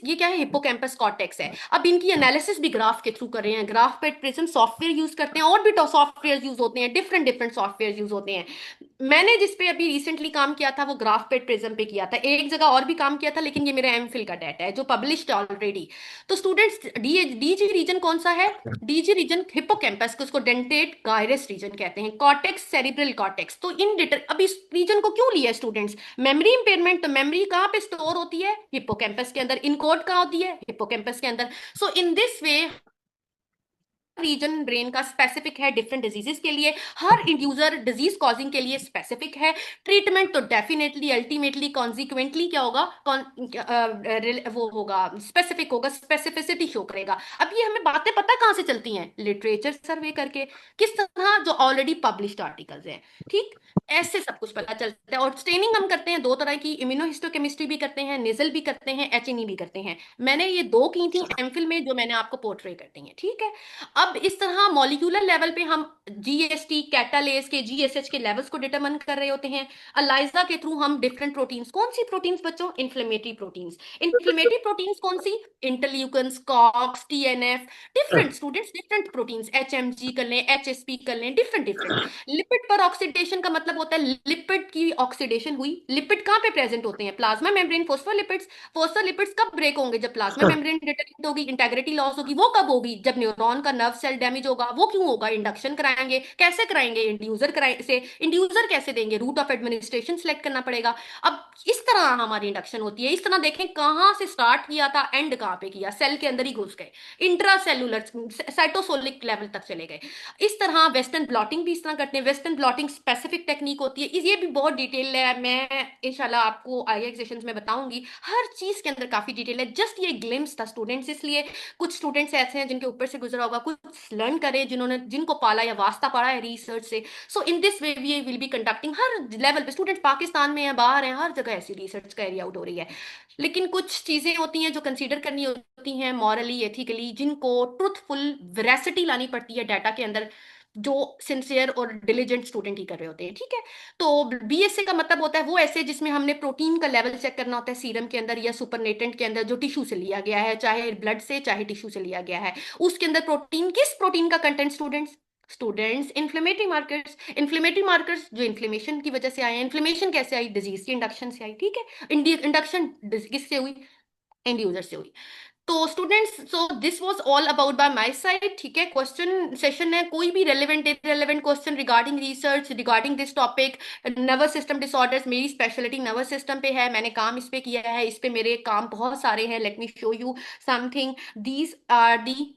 क्या है, हिप्पोकैम्पस कॉर्टेक्स है। अब इनकी एनालिसिस भी ग्राफ के थ्रू कर रहे हैं, ग्राफ पे प्रिज्म सॉफ्टवेयर यूज करते हैं, और भी सॉफ्टवेयर यूज होते हैं, डिफरेंट डिफरेंट सॉफ्टवेयर यूज होते हैं। मैंने जिस पे अभी रिसेंटली काम किया था वो ग्राफ पे प्रिज्म पे किया था, एक जगह और भी काम किया था, लेकिन ये मेरा एमफिल का डाटा है जो पब्लिश्ड ऑलरेडी। तो स्टूडेंट्स, डीजी रीजन कौन सा है, डीजी रीजन हिप्पोकैम्पस को, उसको डेंटेट गायरस रीजन कहते हैं, कॉर्टेक्स, सेरिब्रल कॉर्टेक्स। तो इन डिटेल, अब इस रीजन को क्यों लिया स्टूडेंट्स, मेमोरी इंपेयरमेंट, तो मेमोरी कहाँ पे स्टोर होती है, हिप्पोकैम्पस के अंदर, इनकोड कहाँ होती है, हिप्पोकैम्पस के अंदर। So in this way region brain का स्पेसिफिक है डिफरेंट डिजीजेस के लिए, हर इंड्यूसर डिजीज कॉजिंग के लिए स्पेसिफिक है। ट्रीटमेंट तो डेफिनेटली अल्टीमेटली कॉन्सिक्वेंटली क्या होगा, वो होगा स्पेसिफिक होगा, स्पेसिफिसिटी शो करेगा। अब ये हमें बातें पता कहाँ से चलती हैं, लिटरेचर सर्वे करके, किस तरह, जो ऑलरेडी पब्लिश्ड आर्टिकल्स हैं, ठीक। ऐसे सब कुछ पता चलता है। और ट्रेनिंग हम करते हैं दो तरह की, इम्यूनोहिस्टोकेमिस्ट्री भी करते हैं, नेजल भी करते हैं, एचएनई भी करते हैं। मैंने ये दो की थी एमफिल में, जो मैंने आपको पोर्ट्रे करती हैं, ठीक है। अब इस तरह मॉलिक्यूलर लेवल पे हम जीएसटी, कैटालेस के, जीएसएच के लेवल्स को डिटरमाइन कर रहे होते हैं। अलाइजा के थ्रू हम डिफरेंट प्रोटीन्स, कौन सी प्रोटीन्स बच्चों, इन्फ्लेमेटरी प्रोटीन्स। इन्फ्लेमेटरी प्रोटीन्स कौन सी, interleukins, COX, TNF, different students, different proteins, HMG कर लें, एचएसपी कर लें, different different. Lipid peroxidation का मतलब होता है लिपिड की ऑक्सीडेशन हुई। लिपिड कहाँ पे प्रेजेंट होते हैं, प्लाज्मा मेम्ब्रेन, फोस्फोलिपिड्स। फोस्फोलिपिड्स कब ब्रेक होंगे, जब प्लाज्मा मेम्ब्रेन डिटरेक्ट होगी, इंटेग्रिटी लॉस होगी। वो कब होगी, जब न्यूरॉन का नर्व सेल डैमेज होगा। वो क्यों होगा, इंडक्शन कराएंगे, कैसे कराएंगे, इंड्यूसर कराए से, इंड्यूसर कैसे देंगे, रूट ऑफ एडमिनिस्ट्रेशन सेलेक्ट करना पड़ेगा। अब इस तरह हमारी इंडक्शन होती है। इस तरह देखें कहाँ से स्टार्ट किया था, एंड कहाँ पे किया, सेल के अंदर ही घुस गए, इंट्रासेलुलर साइटोसोलिक लेवल तक चले गए। इस तरह वेस्टर्न ब्लॉटिंग भी इस तरह करते हैं। वेस्टर्न ब्लॉटिंग स्पेसिफिक टेक्निक होती है, ये भी बहुत डिटेल है, मैं इंशाल्लाह आपको आगे सेशंस में बताऊंगी। हर चीज के अंदर काफी डिटेल है। जस्ट ये ग्लिम्स था स्टूडेंट्स, इसलिए कुछ स्टूडेंट्स ऐसे हैं जिनके ऊपर से गुजरा होगा, कुछ लर्न करे जिन्होंने, जिनको पाला या वास्ता पड़ा है रिसर्च से। So in this way we will be conducting हर लेवल पे, स्टूडेंट्स पाकिस्तान में है, बाहर हैं, हर जगह ऐसी रिसर्च कैरी आउट हो रही है। लेकिन कुछ चीजें होती हैं जो कंसीडर करनी होती हैं मॉरली, एथिकली, जिनको ट्रूथफुल वेरासिटी लानी पड़ती है डाटा के अंदर, जो सिंसियर और डिलीजेंट स्टूडेंट ही कर रहे होते हैं, ठीक है। तो बीएसए का मतलब होता है वो ऐसे जिसमें हमने प्रोटीन का लेवल चेक करना होता है सीरम के अंदर या सुपरनेटेंट के अंदर, जो टिश्यू से लिया गया है, चाहे ब्लड से चाहे टिश्यू से लिया गया है। उसके अंदर प्रोटीन, किस प्रोटीन का content, students inflammatory markers. Inflammatory markers जो इन्फ्लेमेशन की वजह से आए हैं। इन्फ्लेमेशन कैसे आई, डिजीज की इंडक्शन से आई, ठीक है। इंडक्शन किससे हुई, एंड यूजर से हुई। तो students, so this was all about by my side, ठीक है। क्वेश्चन सेशन है, कोई भी relevant irrelevant question regarding research, regarding this topic, nervous system disorders, मेरी स्पेशलिटी नर्वस सिस्टम पे है, मैंने काम इस पे किया है, इस पे मेरे काम बहुत सारे हैं। Let me show you something, these are the,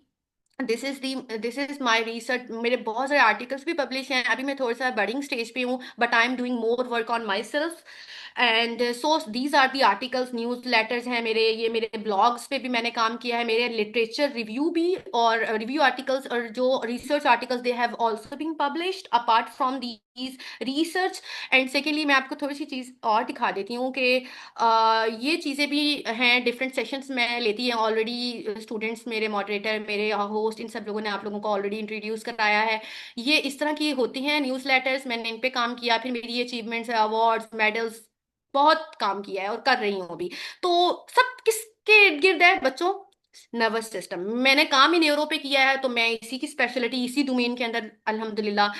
this is my research. मेरे बहुत सारे आर्टिकल्स भी पब्लिश हैं। अभी मैं थोड़ा सा बडिंग स्टेज पे हूँ, but I am doing more work on myself. And so these are the articles, newsletters हैं मेरे, ये मेरे ब्लॉग्स पे भी मैंने काम किया है, मेरे लिटरेचर रिव्यू भी, और रिव्यू आर्टिकल्स और जो research articles they have also been published apart from these research. And secondly मैं आपको थोड़ी सी चीज़ और दिखा देती हूँ कि ये चीज़ें भी हैं, डिफरेंट सेशंस में लेती हैं ऑलरेडी स्टूडेंट्स, मेरे मॉडरेटर, मेरे होस्ट, इन सब लोगों ने आप लोगों को ऑलरेडी इंट्रोड्यूस कराया है। ये इस तरह की होती हैं न्यूज़ लेटर्स, मैंने इन पे काम किया, फिर मेरी ये अचीवमेंट्स, अवार्ड्स, मेडल्स, बहुत काम किया है और कर रही हूँ अभी। तो सब किसके इर्द गिर्द है बच्चों, नर्वस सिस्टम। मैंने काम ही न्यूरो पे किया है, तो मैं इसी की स्पेशलिटी, इसी डोमेन के अंदर अल्हम्दुलिल्लाह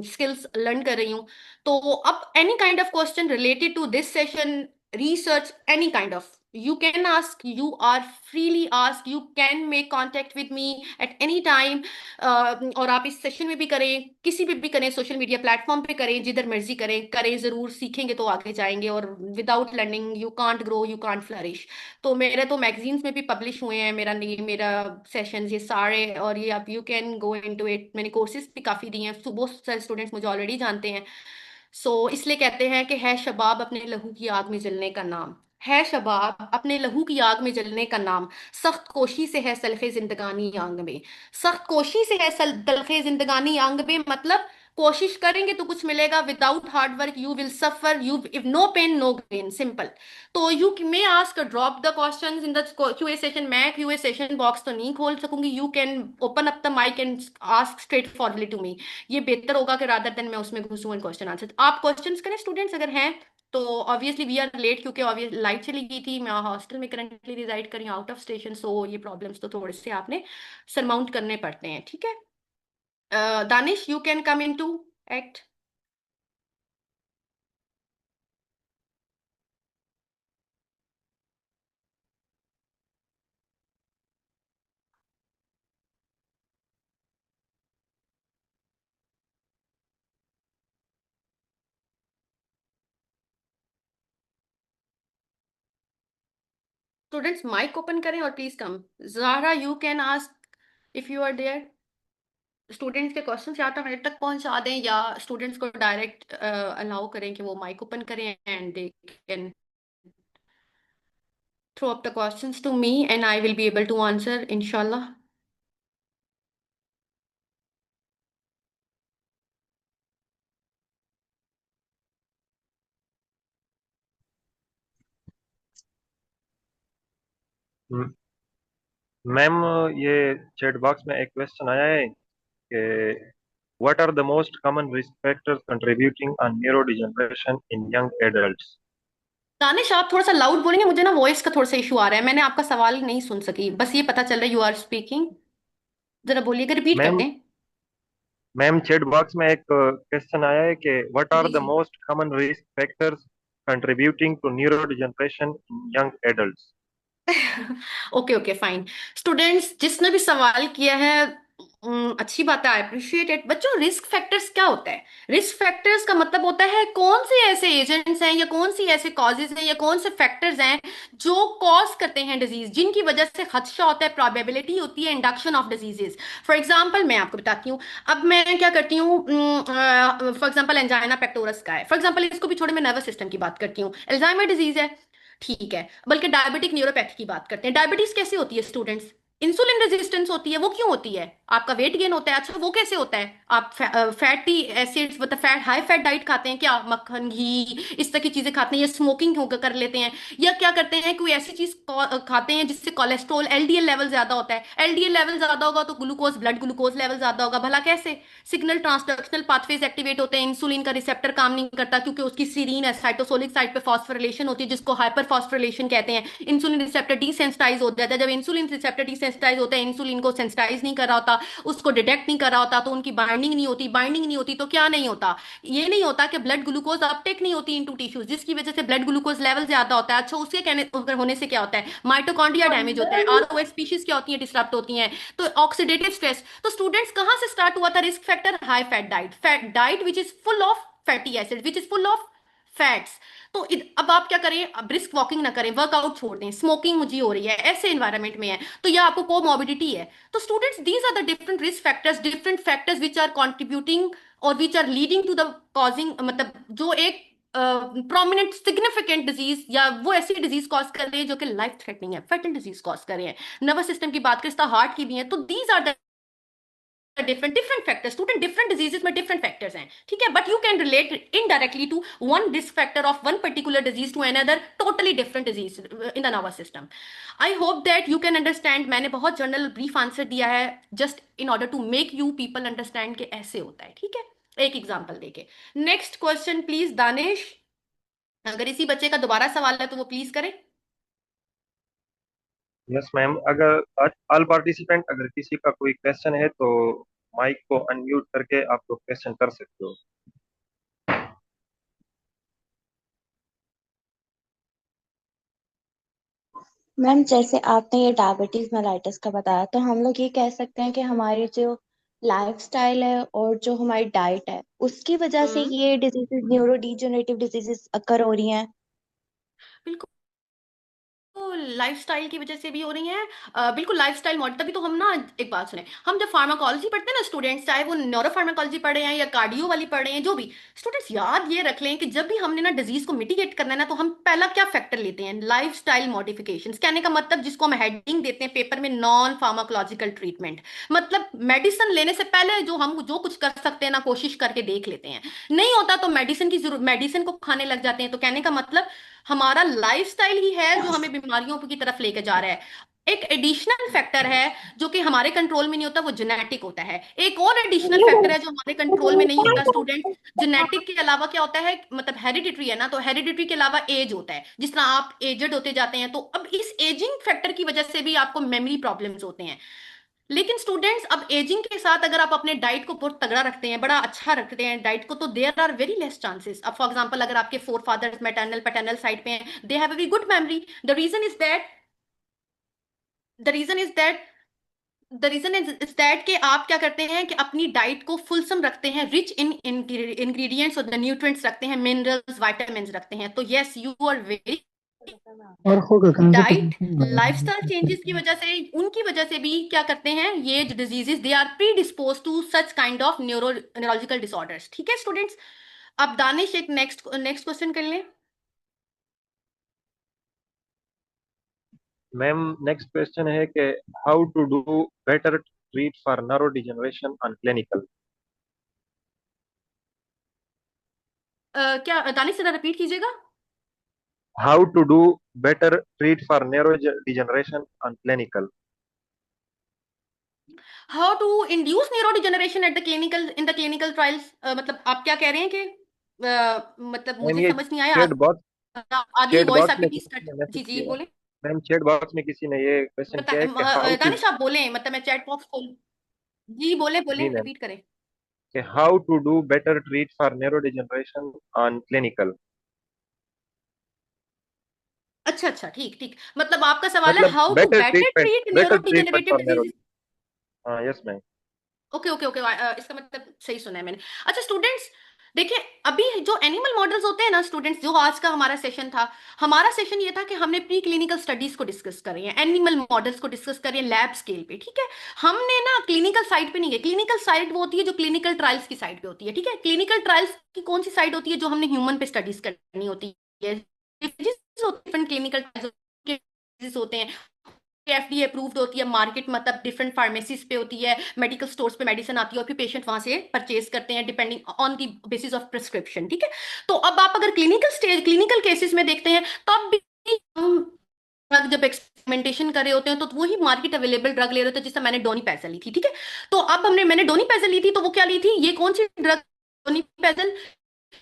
स्किल्स लर्न कर रही हूँ। तो अब any kind of question related to this session, research, any kind of, you can ask, you are freely asked, you can make contact with me at any time। और आप इस सेशन में भी करें, किसी पे भी करें, सोशल मीडिया प्लेटफॉर्म पे करें, जिधर मर्जी करें, करें जरूर, सीखेंगे तो आगे जाएंगे। और without learning you can't grow, you can't flourish. तो मेरे तो मैगजीन्स में भी पब्लिश हुए हैं, मेरा सेशन ये सारे, और ये आप you can go into it. मैंने कोर्सेज भी काफ़ी दिए हैं, तो बहुत सारे स्टूडेंट्स मुझे ऑलरेडी जानते हैं। इसलिए कहते हैं कि है शबाब अपने लहू की आग में जलने का नाम, है शबाब अपने लहू की आग में जलने का नाम, सख्त कोशी से है सल्खे जिंदगानी आंग में। सख्त कोशी से है तलखे जिंदगानी आंग में, मतलब कोशिश करेंगे तो कुछ मिलेगा, without hard work you will suffer, you if no pain no gain, simple. तो you may ask drop the questions in the QA session. मैं क्यूए सेशन बॉक्स तो नहीं खोल सकूंगी, you can open up the mic and ask straightforwardly to me. ये बेहतर होगा कि रादर देन मैं उसमें घुसूं एंड क्वेश्चन आंसर। आप क्वेश्चंस करें स्टूडेंट्स अगर हैं तो। ऑब्वियसली वी आर लेट, क्योंकि ऑब्वियस लाइट चली गई थी, मैं हॉस्टल में करंटली रिजाइड कर रही हूँ आउट ऑफ स्टेशन। सो ये प्रॉब्लम्स तो थोड़े से आपने सरमाउंट करने पड़ते हैं, ठीक है। Danish, you can come in to act. Students mic open करें और please come. Zahra, you can ask if you are there. Students के क्वेश्चन या तो मेरे तक पहुंचा दें, या स्टूडेंट्स को डायरेक्ट अलाउ करें कि वो माइक ओपन करें and they can throw up the questions to me and I will be able to answer, inshallah. म- मैम, ये चैट बॉक्स में एक क्वेश्चन आया है कि what are the most common risk factors contributing on neurodegeneration in young adults. Danish, आप थोड़ा सा लाउड बोलेंगे, मुझे ना वॉइस का थोड़ा सा इशू आ रहा है, मैंने आपका सवाल नहीं सुन सकी, बस ये पता चल रहा है यू आर स्पीकिंग। जरा बोलिएगा, रिपीट कर मैम दें। मैम चैट बॉक्स में एक क्वेश्चन आया है कि व्हाट आर जी द जी। Most common risk factors contributing to neurodegeneration in young adults. Okay okay fine. Students, जिसने भी सवाल किया है, अच्छी बात है, आई अप्रिशिएट इट। बच्चों, रिस्क फैक्टर्स क्या होता है? रिस्क फैक्टर्स का मतलब होता है कौन से ऐसे एजेंट्स हैं या कौन सी ऐसे कॉजेज हैं या कौन से फैक्टर्स हैं जो कॉज करते हैं डिजीज, जिनकी वजह से खदशा होता है, प्रोबेबिलिटी होती है induction of diseases. For example मैं आपको बताती हूँ। अब मैं क्या करती हूँ, फॉर एग्जाम्पल एंजाइना पेक्टोरस का है, फॉर एग्जाम्पल इसको भी छोड़े, मैं नर्वस सिस्टम की बात करती हूँ, एल्जाइमर डिजीज है। ठीक है, बल्कि डायबिटिक न्यूरोपैथी की बात करते हैं। डायबिटीज कैसे होती है स्टूडेंट्स? इंसुलिन रेजिस्टेंस होती है। वो क्यों होती है? आपका वेट गेन होता है। अच्छा, वो कैसे होता है? आप फैटी एसिड्स, मतलब फैट, हाई फैट डाइट खाते हैं क्या, मक्खन घी इस तरह की चीजें खाते हैं, या स्मोकिंग कर लेते हैं, या क्या करते हैं, कोई ऐसी चीज खाते हैं जिससे कोलेस्ट्रॉल, एलडीएल लेवल ज्यादा होता है। एलडीएल लेवल ज्यादा होगा तो ग्लूकोज, ब्लड ग्लूकोज लेवल ज्यादा होगा। भला कैसे? सिग्नल ट्रांसडक्शनल पाथवेज एक्टिवेट होते हैं, इंसुलिन का रिसेप्टर काम नहीं करता क्योंकि उसकी सीरीन है, साइटोसोलिक साइट पे फॉस्फोरिलेशन होती है जिसको हाइपर फॉस्फोरिलेशन कहते हैं। इंसुलिन रिसेप्टर डिसेंसिटाइज हो जाता है। जब इंसुलिन रिसेप्टर डिसेंसिटाइज होता है, इंसुलिन को सेंसिटाइज नहीं कर रहा होता, उसको डिटेक्ट नहीं कर रहा होता, तो उनकी बाइंडिंग नहीं होती। बाइंडिंग नहीं होती तो क्या नहीं होता? ये नहीं होता कि ब्लड ग्लूकोज अपटेक नहीं होती इनटू टिश्यूज, जिसकी वजह से ब्लड ग्लूकोज लेवल ज्यादा होता है। अच्छा, उसके कहने होने से क्या होता है? माइटोकॉन्ड्रिया डैमेज होता है, आरओएच स्पीशीज क्या होती है, डिस्टर्ब होती हैं। तो ऑक्सीडेटिव स्ट्रेस। तो स्टूडेंट्स, कहां से स्टार्ट हुआ था risk factor? High fat diet, fat diet which is full of fatty acid, which is full of fats. तो अब आप क्या करें? अब ब्रिस्क वॉकिंग ना करें, वर्कआउट छोड़ दें, स्मोकिंग मुझे हो रही है, ऐसे एनवायरमेंट में है तो यह आपको कोमोबिडिटी है। तो students, these are the different factors which are contributing और which are leading to the causing, मतलब जो एक प्रोमिनेंट सिग्निफिकेंट डिजीज या वो ऐसी डिजीज कॉज कर रहे हैं जो कि लाइफ थ्रेटनिंग है, फेटल डिजीज कॉज कर रहे हैं। नर्वस सिस्टम की बात करें तो हार्ट की भी है। तो these are the different factors. Student, different diseases में डिफरेंट फैक्टर्स हैं, ठीक है, but you can relate indirectly to one risk factor of one particular disease to another totally different disease in the nervous system. I hope that you can understand. मैंने बहुत general brief answer दिया है, just in order to make you people understand कि ऐसे होता है, ठीक है, एक एग्जाम्पल देके। Next question please Danish. अगर इसी बच्चे का दोबारा सवाल है तो वो प्लीज करें। यस मैम, अगर ऑल पार्टिसिपेंट अगर किसी का कोई क्वेश्चन है तो माइक को अनम्यूट करके आप लोग क्वेश्चन कर सकते हो। मैम, जैसे आपने ये डायबिटीज मेलाइटस का बताया, तो हम लोग ये कह सकते हैं कि हमारी जो लाइफस्टाइल है और जो हमारी डाइट है उसकी वजह से हम्म। ये डिजीजेस, न्यूरो डिजेनरेटिव डिजीजेस अकर हो रही हैं। बिल्कुल, लाइफस्टाइल की वजह से भी हो रही हैं। बिल्कुल लाइफस्टाइल मॉडल, तभी तो हम ना, एक बात सुने, हम जब फार्माकोलॉजी पढ़ते हैं ना स्टूडेंट्स, चाहे वो न्यूरो फार्माकोलॉजी पढ़े हैं या कार्डियो वाली पढ़े हैं, जो भी स्टूडेंट्स याद ये रख लें कि जब भी हमने ना डिजीज को मिटिगेट करना है ना, तो हम पहला क्या फैक्टर लेते हैं? Lifestyle modifications. कहने का मतलब, जिसको हम हेडिंग देते हैं पेपर में, नॉन फार्माकोलॉजिकल ट्रीटमेंट। मतलब मेडिसिन लेने से पहले जो हम जो कुछ कर सकते हैं ना, कोशिश करके देख लेते हैं। नहीं होता तो मेडिसिन की जरूरत, मेडिसिन को खाने लग जाते हैं। तो कहने का मतलब, हमारा लाइफस्टाइल ही है जो हमें बीमारियों की तरफ लेके जा रहा है। एक एडिशनल फैक्टर है जो कि हमारे कंट्रोल में नहीं होता, वो जेनेटिक होता है। एक और एडिशनल फैक्टर है जो हमारे कंट्रोल में नहीं होता स्टूडेंट। जेनेटिक के अलावा क्या होता है, मतलब हेरिडिटरी है ना, तो हेरिडिटरी के अलावा एज होता है। जिस तरह आप एजड होते जाते हैं, तो अब इस एजिंग फैक्टर की वजह से भी आपको मेमोरी प्रॉब्लम्स होते हैं। लेकिन स्टूडेंट्स, अब एजिंग के साथ अगर आप अपने डाइट को बहुत तगड़ा रखते हैं, बड़ा अच्छा रखते हैं डाइट को, तो there are very less chances. अब फॉर एग्जांपल, अगर आपके forefathers maternal paternal side पे हैं, they have a very good memory. The reason is that the reason is that the reason is that कि आप क्या करते हैं कि अपनी डाइट को फुलसम रखते हैं, रिच इन इंग्रेडिएंट्स और द न्यूट्रिएंट्स रखते हैं, मिनरल्स वाइटामिन रखते हैं। तो यस, यू आर वेरी और होगा कहाँ से डाइट, लाइफस्टाइल चेंजेस की पता। वजह से, उनकी वजह से भी क्या करते हैं, ये diseases they are predispose to such kind of neurological disorders, ठीक है स्टूडेंट्स। अब दानिश, एक नेक्स्ट नेक्स्ट क्वेश्चन कर लें। मैम नेक्स्ट क्वेश्चन है कि how to do better treat for neurodegeneration on clinical. क्या दानिश, जरा रिपीट कीजिएगा। how to do better treat for neurodegeneration on clinical. How to induce neurodegeneration at the clinical in the clinical trials, मतलब आप क्या कह रहे हैं कि मतलब मैम मुझे ये समझ नहीं आया। चैट बॉक्स आगे चैट वॉइस बॉक्स आपकी में प्लीज किसी कट। ने मैसेज जी जी किया है। बोले। मैम चैट बॉक्स में किसी ने ये क्वेश्चन बता किया है कि हाउ टू, दानिश आप बोले, मतलब मैं चैट बॉक्स खोल। जी बोले बोले जी मैम, रिपीट करें। कि how to do better treat for neurodegeneration on clinical. अच्छा अच्छा ठीक ठीक, मतलब आपका सवाल है मतलब how to better treat better treatment neurodegenerative for neuro. Disease. हाँ yes ma'am. Okay okay okay, इसका मतलब सही सुना है मैंने। अच्छा स्टूडेंट्स, देखिए अभी जो एनिमल मॉडल्स होते हैं ना स्टूडेंट्स, जो आज का हमारा सेशन था, हमारा सेशन ये था कि हमने प्री क्लिनिकल स्टडीज को डिस्कस करें, एनिमल मॉडल्स को डिस्कस करें लैब स्केल पे, ठीक है। हमने ना क्लिनिकल साइड पे नहीं गए। क्लिनिकल साइड वो होती है जो क्लिनिकल ट्रायल्स की साइड पे होती है, ठीक है। क्लिनिकल ट्रायल्स की कौन सी साइड होती है? जो हमने ह्यूमन पे स्टडीज करनी होती है। डिफरेंट क्लिनिकल होते हैं, एफडीए अप्रूव्ड होती है, मार्केट मतलब डिफरेंट फार्मेसीज पे होती है, मेडिकल स्टोर्स पे मेडिसिन आती है और फिर पेशेंट वहां से परचेज करते हैं depending on the basis of prescription, ठीक है। तो अब आप अगर क्लिनिकल केसेस में देखते हैं, तब भी हम ड्रग जब एक्सपेरिमेंटेशन कर रहे होते हैं तो वही मार्केट अवेलेबल ड्रग ले रहे होते हैं, जिससे मैंने डोनीपैजल ली थी, ठीक है। तो अब मैंने डोनीपैजल ली थी, तो वो क्या ली थी? ये कौन सी ड्रग? डोनीपैजल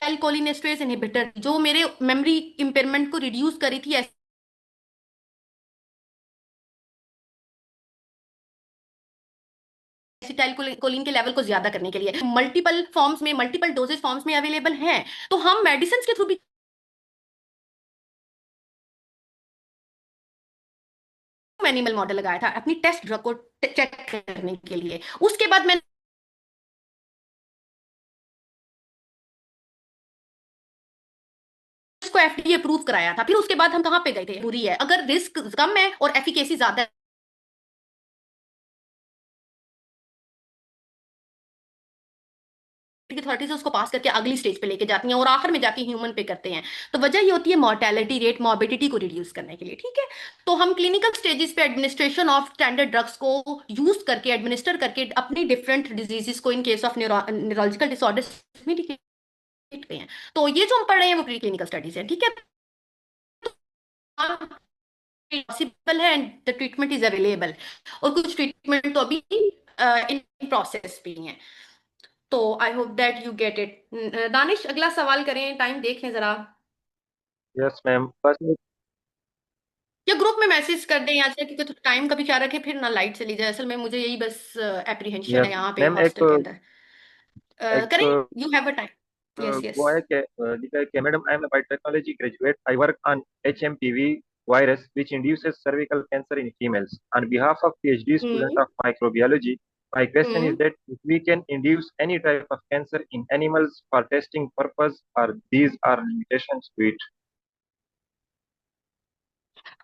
एल्कोलिनेस्टेरेज इनहिबिटर, जो मेरे मेमोरी इंपेयरमेंट को रिड्यूस करी थी एसिटाइल कोलिन के लेवल को ज्यादा करने के लिए। मल्टीपल फॉर्म्स में, मल्टीपल डोजेज फॉर्म्स में अवेलेबल हैं। तो हम मेडिसिन के थ्रू भी एनिमल मॉडल लगाया था अपनी टेस्ट ड्रग को चेक करने के लिए। उसके बाद मैंने उसको एफडीए अप्रूव कराया था। फिर उसके बाद हम कहाँ पे गए थे? बुरी है, अगर रिस्क कम है और एफिकेसी ज्यादा है, अथॉरिटीज उसको पास करके अगली स्टेज पे लेके जाती हैं और आखिर में जाके ह्यूमन पे करते हैं। तो वजह ये होती है मॉर्टेलिटी रेट, मॉर्बिडिटी को रिड्यूस करने के लिए, ठीक है। तो हम क्लिनिकल स्टेजेस पे एडमिनिस्ट्रेशन ऑफ स्टैंडर्ड ड्रग्स को यूज करके, एडमिनिस्टर करके अपनी डिफरेंट डिजीजेस को in case of neurological disorders में डिटेक्ट गए हैं। तो ये जो हम पढ़ रहे हैं वो प्री क्लिनिकल स्टडीज है, ठीक है। पॉसिबल है and the treatment is available, और कुछ ट्रीटमेंट तो अभी इन प्रोसेस भी हैं। तो आई hope that you get it. Danish अगला सवाल करें, टाइम देखें जरा, यस मैम बस या ग्रुप में मैसेज कर दें यहाँ से, क्योंकि टाइम का भी ख्याल रखें, फिर ना लाइट चली जाए। असल में मुझे यही बस एप्रीहेंशन है यस यहाँ पे मैम हॉस्टल के अंदर। एक करें, you have a time. Yes yes. वो है कि लिखा है कि madam I am biotechnology graduate I work on HMPV virus which induces cervical cancer in females on behalf of PhD student hmm of microbiology. My question is hmm. that if we can induce any type of cancer in animals for testing purpose or these are limitations to it.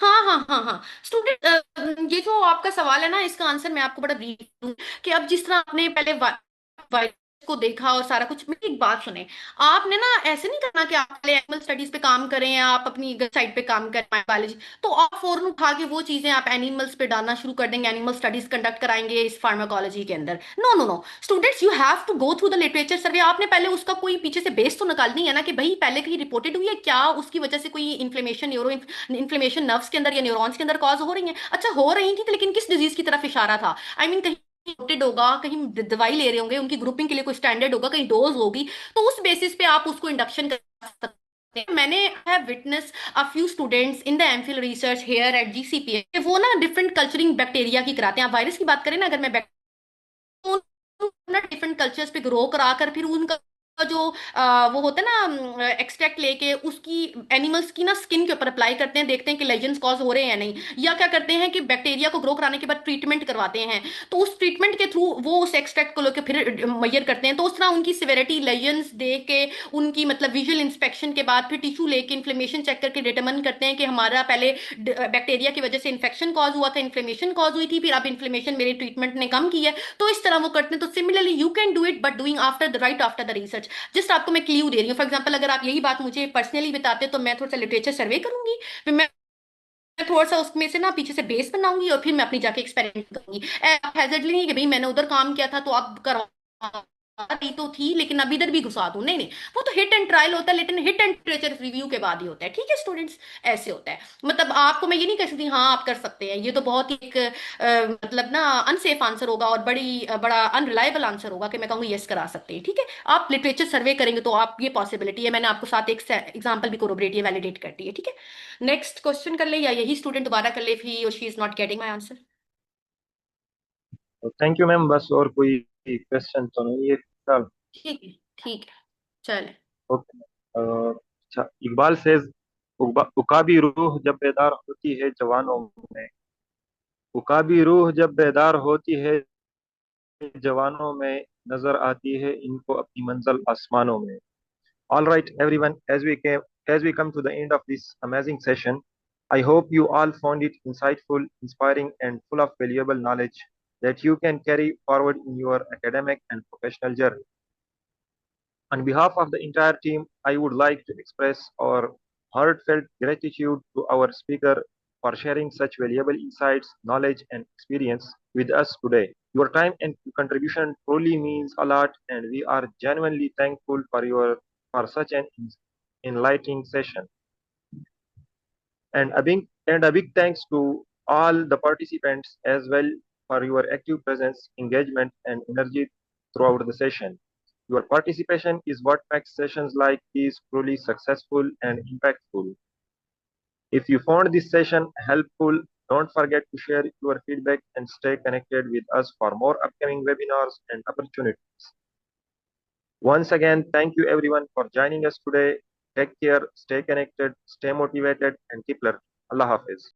हाँ हाँ हाँ हाँ student, ये जो आपका सवाल है ना, इसका आंसर मैं आपको बड़ा ब्रीफ दूं कि अब जिस तरह आपने पहले वायरस को देखा और सारा कुछ, मेरी एक बात सुने। आपने ना ऐसे नहीं करना कि आप पहले एनिमल स्टडीज पे काम करें या आप अपनी साइड पे काम करें बायोलॉजी, तो आप फौरन उठा के वो चीजें आप एनिमल्स पे डालना शुरू कर देंगे, एनिमल स्टडीज कंडक्ट कराएंगे इस फार्माकोलॉजी के अंदर। No no no students, you have to go through the literature survey. आपने पहले उसका कोई पीछे से बेस तो निकालनी है ना, कि भाई पहले कहीं रिपोर्टेड हुई है क्या, उसकी वजह से कोई इन्फ्लेमेशन, इन्फ्लेमेशन नर्व्स के अंदर या न्यूरॉन्स के अंदर कॉज हो रही है। अच्छा हो रही थी तो लेकिन किस डिजीज की तरफ इशारा था? आई मीन कहीं noted होगा, कहीं दवाई ले रहे होंगे, उनकी ग्रुपिंग के लिए कोई स्टैंडर्ड होगा, कहीं डोज होगी, तो उस बेसिस पे आप उसको इंडक्शन कर सकते हैं। मैंने have witness a few students in the MPhil research here at GCPA, वो ना डिफरेंट कल्चरिंग बैक्टीरिया की कराते हैं। आप वायरस की बात करें ना, अगर मैं डिफरेंट कल्चर्स पे ग्रो करा कर फिर उनका जो वो होता है ना एक्सट्रैक्ट लेके उसकी एनिमल्स की ना स्किन के ऊपर अप्लाई करते हैं, देखते हैं कि लेजन्स कॉज हो रहे हैं या नहीं। या क्या करते हैं कि बैक्टीरिया को ग्रो कराने के बाद ट्रीटमेंट करवाते हैं, तो उस ट्रीटमेंट के थ्रू वो उस एक्सट्रैक्ट को लेकर फिर मेजर करते हैं। तो उस तरह उनकी सिवेरिटी लेजन्स देख के, उनकी मतलब विजुअल इंस्पेक्शन के बाद फिर टिश्यू लेके इन्फ्लेमेशन चेक करके डिटरमिन करते हैं कि हमारा पहले बैक्टीरिया की वजह से इन्फेक्शन कॉज हुआ था, इन्फ्लेमेशन कॉज हुई थी, फिर अब इन्फ्लेमेशन मेरे ट्रीटमेंट ने कम की है। तो इस तरह वो करते हैं। तो similarly you can do it, but doing after the right after the research. Just आपको मैं क्ल्यू दे रही हूँ। फॉर एग्जाम्पल अगर आप यही बात मुझे पर्सनली बताते तो मैं थोड़ा सा लिटरेचर सर्वे करूंगी, फिर मैं थोड़ा सा उसमें से ना पीछे से बेस बनाऊंगी और फिर मैं अपनी जाके एक्सपेरिमेंट करूंगी। हैजर्डली नहीं कि भाई मैंने उधर काम किया था तो अब करो। रही तो थी लेकिन अब इधर भी घुसा दूं, नहीं नहीं, वो तो हिट एंड ट्रायल होता है, लेकिन हिट एंड लिटरेचर रिव्यू के बाद ही होता है, ठीक है स्टूडेंट्स, ऐसे होता है। मतलब आपको मैं ये नहीं कह सकती हाँ आप कर सकते हैं, ये तो बहुत ही एक मतलब ना अनसेफ आंसर होगा और बड़ा अनरिलायबल आंसर होगा कि मैं कहूँगी यस करा सकते हैं, ठीक है। आप लिटरेचर सर्वे करेंगे तो आप ये पॉसिबिलिटी है, मैंने आपको साथ एक एग्जाम्पल भी कोरोबरेट ये वैलिडेट कर दी है, ठीक है। नेक्स्ट क्वेश्चन कर ले या यही स्टूडेंट दोबारा कर ले इफ ही और she is not getting my answer. Thank you ma'am, बस और कोई क्वेश्चन तो नहीं है फिलहाल। ठीक है, ठीक है, चले। ओके। अच्छा, इकबाल सेज, उकाबी रूह जब बेदार होती है जवानों में, उकाबी रूह जब बेदार होती है जवानों में, नजर आती है इनको अपनी मंजिल आसमानों में। All right, everyone, as we come to the end of this amazing session, I hope you all found it insightful, inspiring, and full of valuable knowledge that you can carry forward in your academic and professional journey. On behalf of the entire team, I would like to express our heartfelt gratitude to our speaker for sharing such valuable insights, knowledge, and experience with us today. Your time and contribution truly means a lot, and we are genuinely thankful for such an enlightening session. And a big thanks to all the participants as well for your active presence, engagement, and energy throughout the session. Your participation is what makes sessions like these truly successful and impactful. If you found this session helpful, don't forget to share your feedback and stay connected with us for more upcoming webinars and opportunities. Once again, thank you everyone for joining us today. Take care, stay connected, stay motivated, and keep learning. Allah Hafiz.